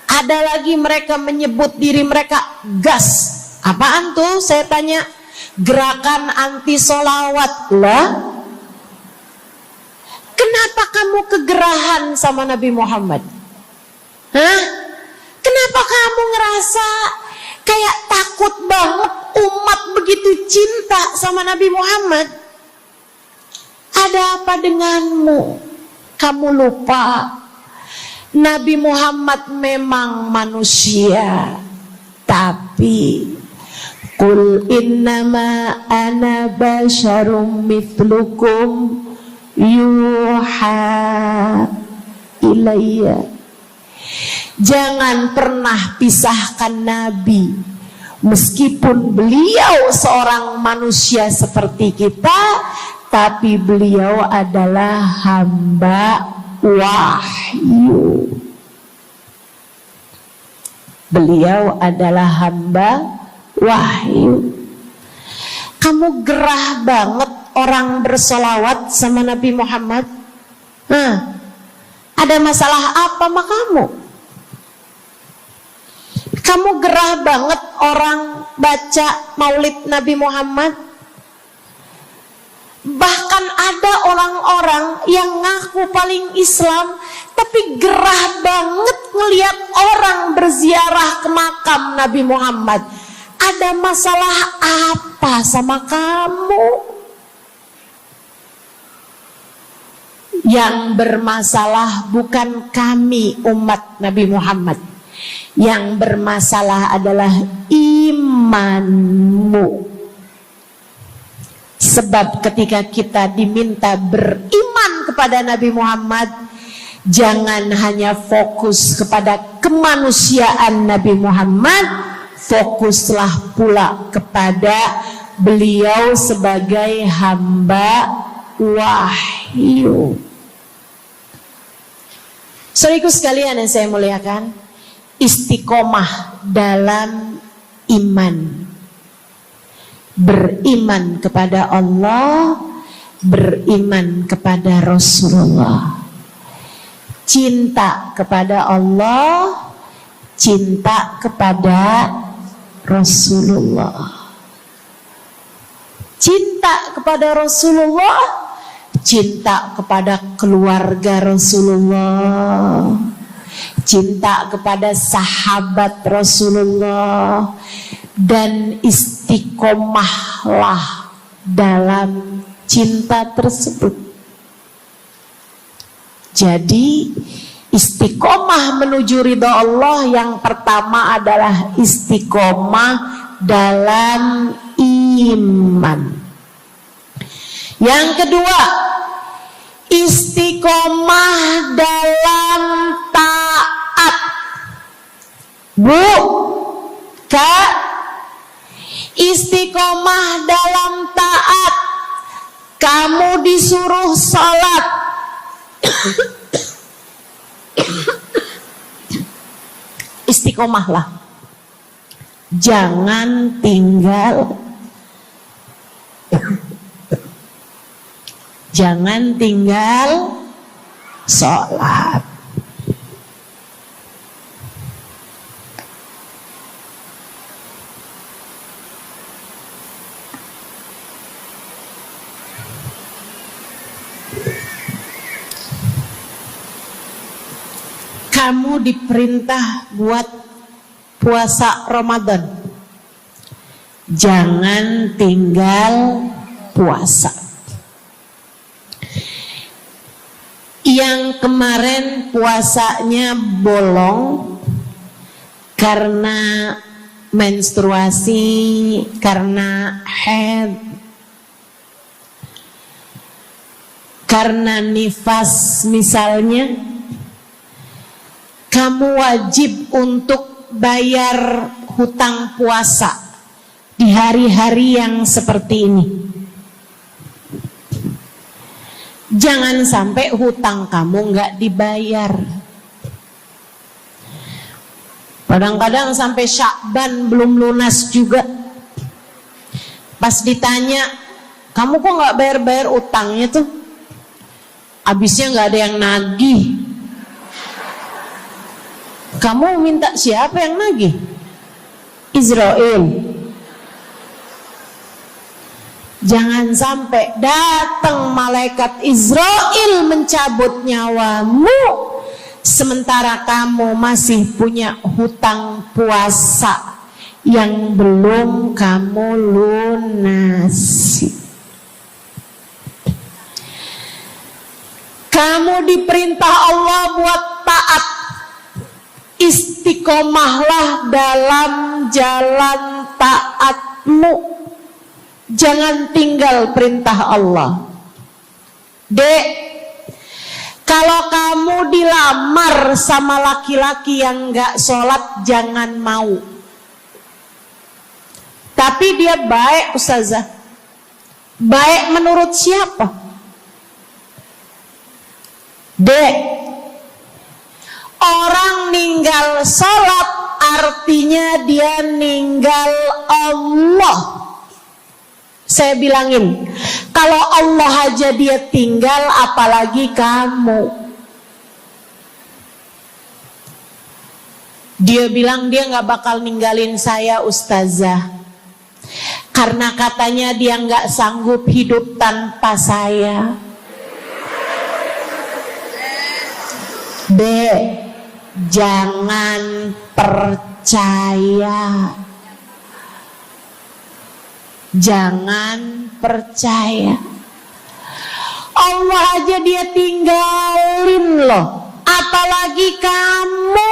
B: ada lagi mereka menyebut diri mereka GAS. Apaan tuh? Saya tanya. Gerakan anti solawat lah. Kenapa kamu kegerahan sama Nabi Muhammad? Hah? Kenapa kamu ngerasa kayak takut banget umat begitu cinta sama Nabi Muhammad? Ada apa denganmu? Kamu lupa Nabi Muhammad memang manusia, tapi qul innama ana basyarum mithlukum yuha ilayya. Jangan pernah pisahkan Nabi, meskipun beliau seorang manusia seperti kita, tapi beliau adalah hamba wahyu. Beliau adalah hamba wahyu. Kamu gerah banget orang bersolawat sama Nabi Muhammad. Ada masalah apa sama kamu? Kamu gerah banget orang baca maulid Nabi Muhammad. Bahkan ada orang-orang yang ngaku paling Islam, tapi gerah banget ngelihat orang berziarah ke makam Nabi Muhammad. Ada masalah apa sama kamu? Yang bermasalah bukan kami umat Nabi Muhammad. Yang bermasalah adalah imanmu. Sebab ketika kita diminta beriman kepada Nabi Muhammad, jangan hanya fokus kepada kemanusiaan Nabi Muhammad, fokuslah pula kepada beliau sebagai hamba wahyu. Saudaraku sekalian yang saya muliakan, istiqomah dalam iman. Beriman kepada Allah, beriman kepada Rasulullah. Cinta kepada Allah, cinta kepada Rasulullah. Cinta kepada Rasulullah, cinta kepada keluarga Rasulullah, cinta kepada sahabat Rasulullah, dan istiqomahlah dalam cinta tersebut. Jadi istiqomah menuju ridha Allah yang pertama adalah istiqomah dalam iman. Yang kedua, istiqomah dalam taat. Bu, Kak, istiqomah dalam taat. Kamu disuruh sholat, istiqomahlah. Jangan tinggal sholat. Kamu diperintah buat puasa Ramadan. Jangan tinggal puasa. Yang kemarin puasanya bolong karena menstruasi, karena haid, karena nifas misalnya, kamu wajib untuk bayar hutang puasa di hari-hari yang seperti ini. Jangan sampai hutang kamu nggak dibayar. Kadang-kadang sampai Syakban belum lunas juga. Pas ditanya, kamu kok nggak bayar-bayar utangnya tuh? Habisnya nggak ada yang nagih. Kamu minta siapa yang nagih? Israel. Jangan sampai datang malaikat Israel mencabut nyawamu, sementara kamu masih punya hutang puasa yang belum kamu lunasi. Kamu diperintah Allah buat taat. Istiqomahlah dalam jalan taatmu. Jangan tinggal perintah Allah. Dek, kalau kamu dilamar sama laki-laki yang gak sholat, jangan mau. Tapi dia baik, Ustazah. Baik menurut siapa? Dek, orang ninggal sholat artinya dia ninggal Allah. Saya bilangin, kalau Allah aja dia tinggal, apalagi kamu. Dia bilang dia gak bakal ninggalin saya, Ustazah, karena katanya dia gak sanggup hidup tanpa saya. Dek, jangan percaya. Jangan percaya. Allah aja dia tinggalin loh, apalagi kamu.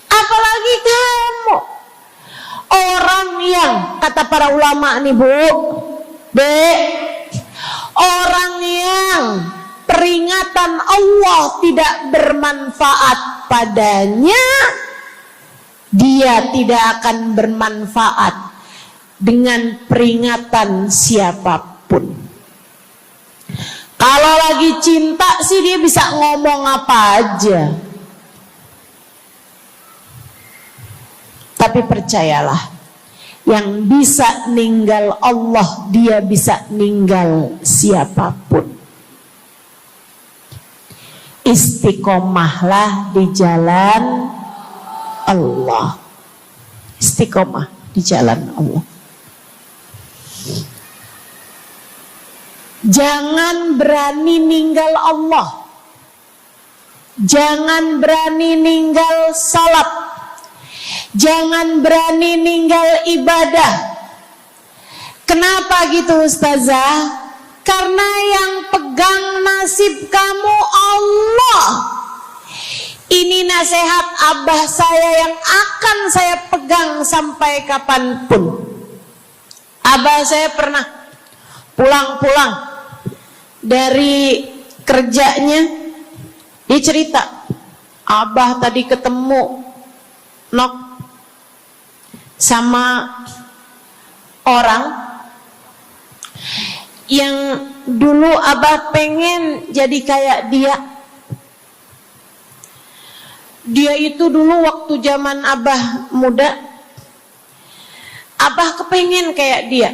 B: Apalagi kamu. Orang yang, kata para ulama nih Bu, orang yang peringatan Allah tidak bermanfaat padanya, dia tidak akan bermanfaat dengan peringatan siapapun. Kalau lagi cinta sih dia bisa ngomong apa aja. Tapi percayalah, yang bisa ninggal Allah, dia bisa ninggal siapapun. Istiqomahlah di jalan Allah. Istiqomah di jalan Allah. Jangan berani ninggal Allah. Jangan berani ninggal salat. Jangan berani ninggal ibadah. Kenapa gitu Ustazah? Karena yang pegang nasib kamu Allah. Ini nasihat abah saya yang akan saya pegang sampai kapanpun. Abah saya pernah pulang-pulang dari kerjanya, dia cerita, abah tadi ketemu sama orang yang dulu abah pengen jadi kayak dia. Dia itu dulu waktu zaman abah muda, abah kepengen kayak dia,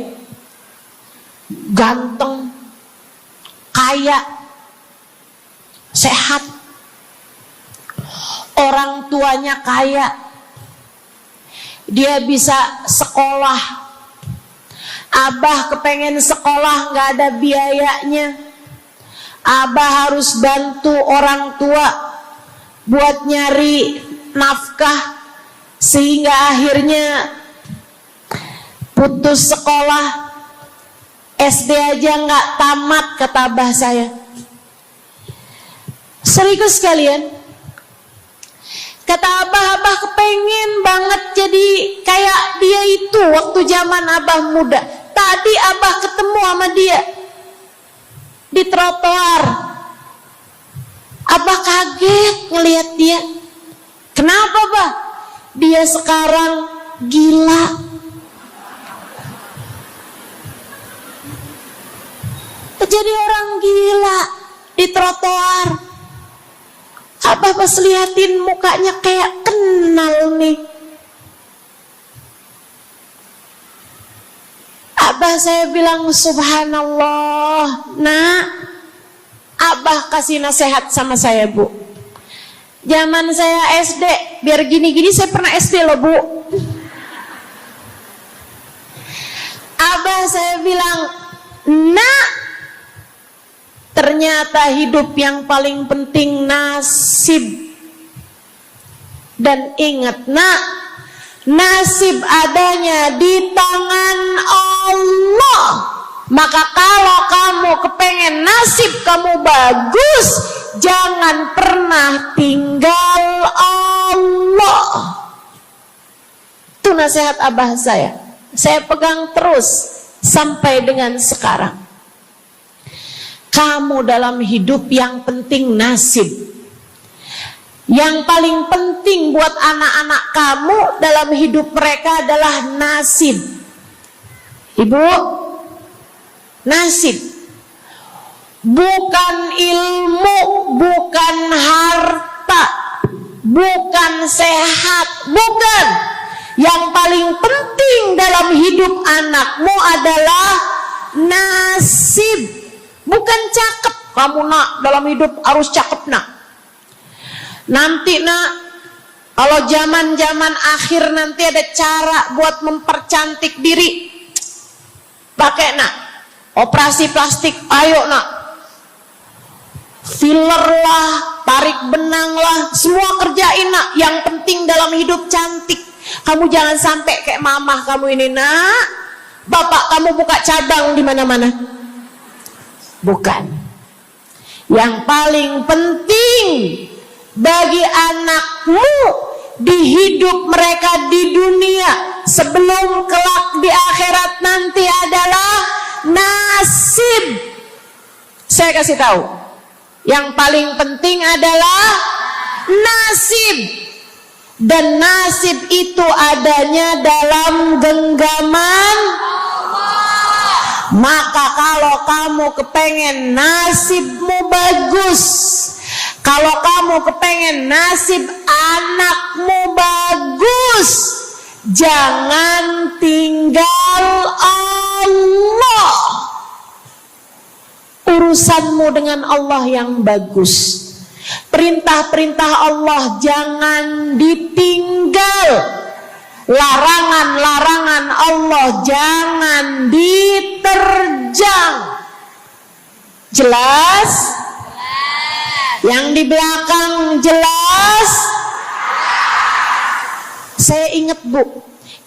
B: ganteng, kaya, sehat, orang tuanya kaya, dia bisa sekolah. Abah kepengen sekolah, gak ada biayanya. Abah harus bantu orang tua buat nyari nafkah, sehingga akhirnya putus sekolah. SD aja gak tamat, kata abah saya. Serius kalian? Kata abah kepengen banget jadi kayak dia itu waktu zaman abah muda. Tadi abah ketemu sama dia di trotoar. Abah kaget ngelihat dia. Kenapa, Bah? Dia sekarang gila. Jadi orang gila di trotoar. Abah pas liatin mukanya kayak kenal nih. Abah saya bilang subhanallah. Nak, abah kasih nasihat sama saya, Bu. Zaman saya SD, biar gini-gini saya pernah SD loh, Bu. Abah saya bilang, nak, ternyata hidup yang paling penting nasib. Dan ingat nak, nasib adanya di tangan Allah. Maka kalau kamu kepengen nasib kamu bagus, jangan pernah tinggal Allah. Itu nasihat abah saya pegang terus sampai dengan sekarang. Kamu dalam hidup yang penting nasib. Yang paling penting buat anak-anak kamu dalam hidup mereka adalah nasib. Ibu, nasib. Bukan ilmu, bukan harta, bukan sehat, bukan. Yang paling penting dalam hidup anakmu adalah nasib. Bukan cakep. Kamu nak dalam hidup harus cakep nak. Nanti nak, kalau zaman-zaman akhir nanti ada cara buat mempercantik diri. Pakai nak operasi plastik, ayo nak. Filler lah, tarik benang lah, semua kerjain nak. Yang penting dalam hidup cantik. Kamu jangan sampai kayak mamah kamu ini nak. Bapak kamu buka cabang di mana-mana. Bukan. Yang paling penting bagi anakmu di hidup mereka di dunia sebelum kelak di akhirat nanti adalah nasib. Saya kasih tahu, yang paling penting adalah nasib. Dan nasib itu adanya dalam genggaman. Maka kalau kamu kepengen nasibmu bagus, kalau kamu kepengen nasib anakmu bagus, Jangan tinggal Allah. Urusanmu dengan Allah yang bagus. Perintah-perintah Allah jangan ditinggal. Larangan-larangan Allah jangan diterjang. Jelas? Yang di belakang jelas? Saya ingat Bu,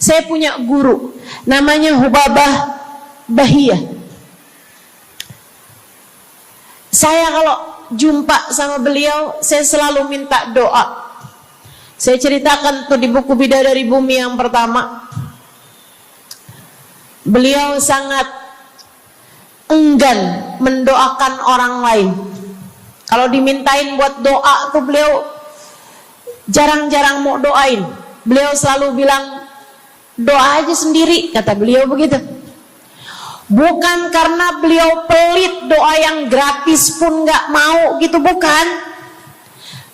B: saya punya guru namanya Hubabah Bahiyah. Saya kalau jumpa sama beliau, saya selalu minta doa. Saya ceritakan tuh di buku Bidadari Bumi yang pertama. Beliau sangat enggan mendoakan orang lain. Kalau dimintain buat doa tuh beliau jarang-jarang mau doain. Beliau selalu bilang, doa aja sendiri, kata beliau begitu. Bukan karena beliau pelit, doa yang gratis pun gak mau gitu, bukan.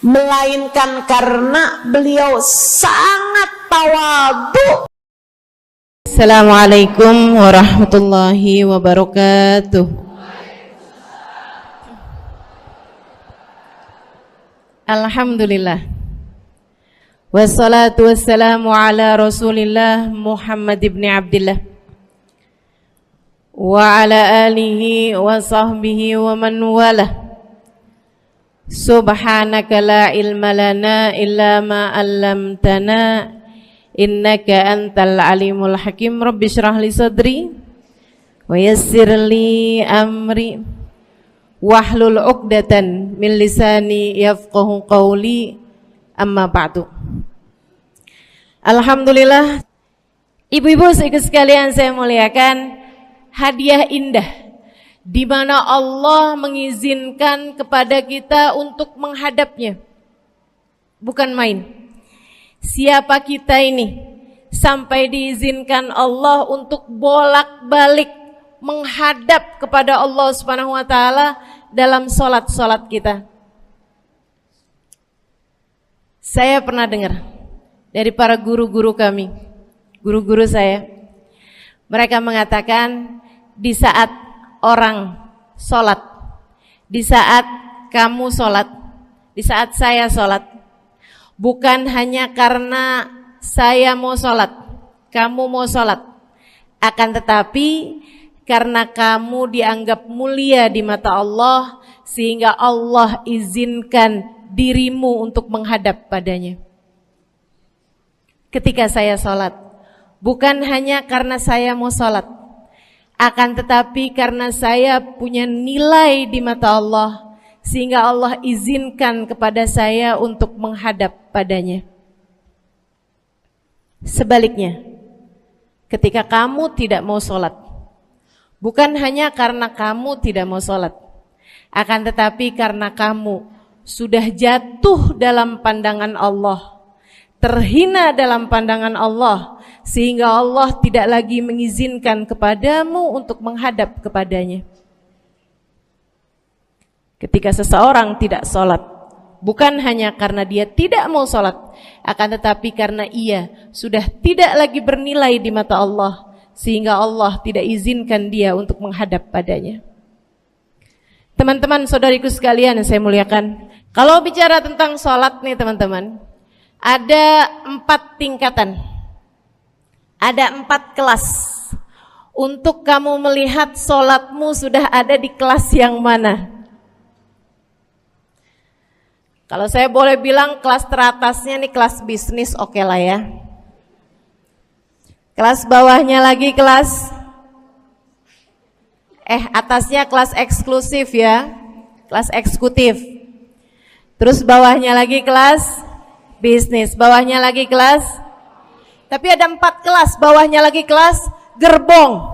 B: Melainkan karena beliau sangat tawadhu.
A: Assalamualaikum warahmatullahi wabarakatuh. Alhamdulillah. Wassalatu wassalamu ala Rasulillah Muhammad ibn Abdillah wa ala alihi wa sahbihi wa man walah. Subhanaka la ilma lana illa ma 'allamtana innaka antal alimul hakim. Rabbi shrah li sadri wa yassir li amri wahlul 'uqdatan min lisani yafqahu qawli. Amma ba'du. Alhamdulillah, ibu-ibu sekalian saya muliakan, hadiah indah di mana Allah mengizinkan kepada kita untuk menghadapnya. Bukan main. Siapa kita ini sampai diizinkan Allah untuk bolak-balik menghadap kepada Allah Subhanahu wa taala dalam salat-salat kita. Saya pernah dengar dari para guru-guru kami, guru-guru saya, mereka mengatakan di saat orang sholat, di saat kamu sholat, di saat saya sholat, bukan hanya karena saya mau sholat, kamu mau sholat, akan tetapi karena kamu dianggap mulia di mata Allah, sehingga Allah izinkan dirimu untuk menghadap padanya. Ketika saya sholat, bukan hanya karena saya mau sholat, akan tetapi karena saya punya nilai di mata Allah, sehingga Allah izinkan kepada saya untuk menghadap padanya. Sebaliknya, ketika kamu tidak mau sholat, bukan hanya karena kamu tidak mau sholat, akan tetapi karena kamu sudah jatuh dalam pandangan Allah, terhina dalam pandangan Allah, sehingga Allah tidak lagi mengizinkan kepadamu untuk menghadap kepadanya. Ketika seseorang tidak sholat, bukan hanya karena dia tidak mau sholat, akan tetapi karena ia sudah tidak lagi bernilai di mata Allah, sehingga Allah tidak izinkan dia untuk menghadap padanya. Teman-teman, saudariku sekalian yang saya muliakan, kalau bicara tentang sholat nih teman-teman, ada 4 tingkatan, ada 4 kelas. Untuk kamu melihat sholatmu sudah ada di kelas yang mana. Kalau saya boleh bilang kelas teratasnya nih kelas bisnis, oke lah ya. Kelas bawahnya lagi kelas atasnya kelas eksklusif ya, kelas eksekutif. Terus bawahnya lagi kelas bisnis, bawahnya lagi kelas, tapi ada 4 kelas, bawahnya lagi kelas gerbong.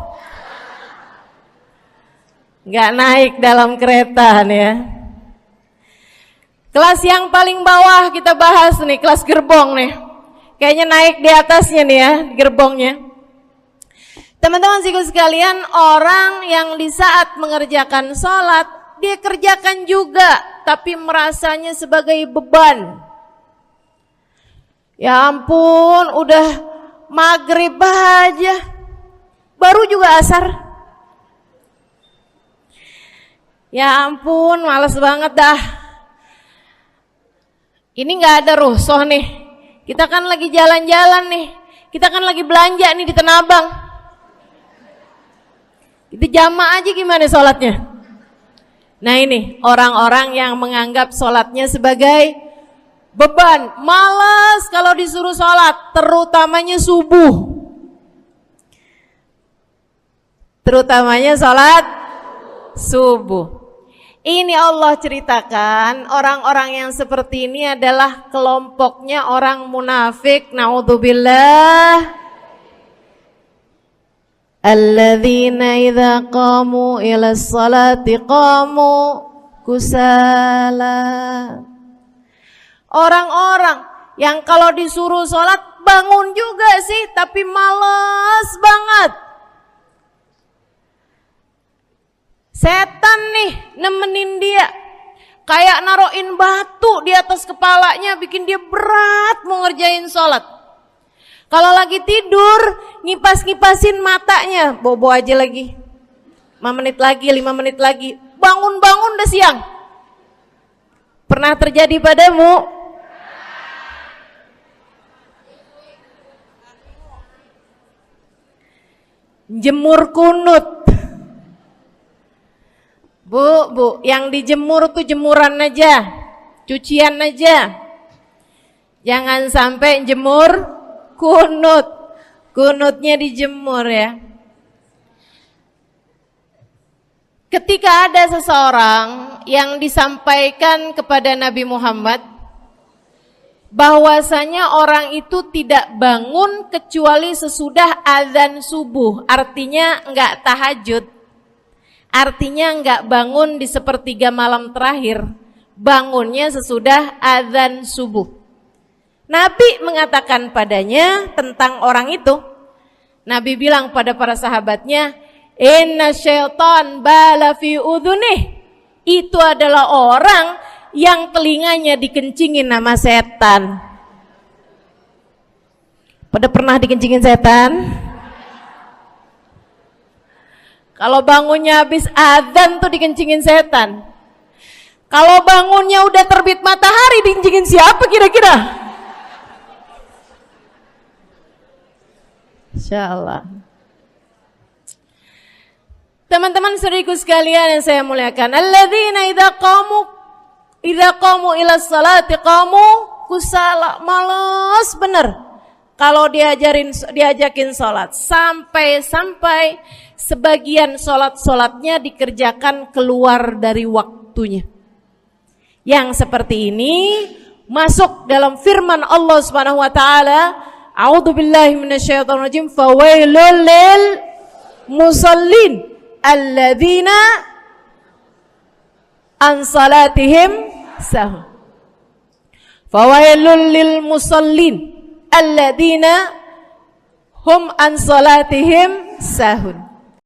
A: Nggak naik dalam kereta nih ya. Kelas yang paling bawah kita bahas nih, kelas gerbong nih. Kayaknya naik di atasnya nih ya, gerbongnya. Teman-teman sekalian, orang yang di saat mengerjakan sholat, dia kerjakan juga, tapi merasanya sebagai beban. Ya ampun, udah maghrib aja, baru juga asar. Ya ampun, males banget dah. Ini nggak ada rusuh nih. Kita kan lagi jalan-jalan nih. Kita kan lagi belanja nih di Tanah Abang. Itu jamaah aja gimana sholatnya? Nah ini orang-orang yang menganggap sholatnya sebagai beban. Malas kalau disuruh sholat, terutamanya subuh. Terutamanya sholat subuh. Ini Allah ceritakan orang-orang yang seperti ini adalah kelompoknya orang munafik. Naudzubillah. Alladzina idza qamu ila sholati qamu kusala. Orang-orang yang kalau disuruh sholat bangun juga sih, tapi malas banget. Setan nih nemenin dia, kayak naroin batu di atas kepalanya, bikin dia berat mau ngerjain sholat. Kalau lagi tidur, ngipas-ngipasin matanya, bobo aja lagi. 5 menit lagi, 5 menit lagi, bangun-bangun udah siang. Pernah terjadi padamu? Jemur kunut. Bu, yang dijemur tuh jemuran aja, cucian aja. Jangan sampai jemur kunut. Kunutnya dijemur ya. Ketika ada seseorang yang disampaikan kepada Nabi Muhammad bahwasanya orang itu tidak bangun kecuali sesudah azan subuh, artinya enggak tahajud. Artinya enggak bangun di sepertiga malam terakhir, bangunnya sesudah azan subuh. Nabi mengatakan padanya tentang orang itu. Nabi bilang pada para sahabatnya, inna syaitan bala fi udhunih. Itu adalah orang yang telinganya dikencingin nama setan. Pada pernah dikencingin setan? Kalau bangunnya habis azan tuh dikencingin setan. Kalau bangunnya udah terbit matahari dikencingin siapa kira-kira? Insyaallah. Teman-teman saudariku sekalian yang saya muliakan, alladzina idza qamu ila sholati qamu kusala. Malas bener kalau diajakin sholat, sampai sebagian sholatnya dikerjakan keluar dari waktunya. Yang seperti ini masuk dalam firman Allah Subhanahu wa taala, a'udzubillahi minasyaitonir rajim, fawailul lil musallin alladzina an salatihim sahun. Fawailul lil musallin alladzina hum an salatihim sahun.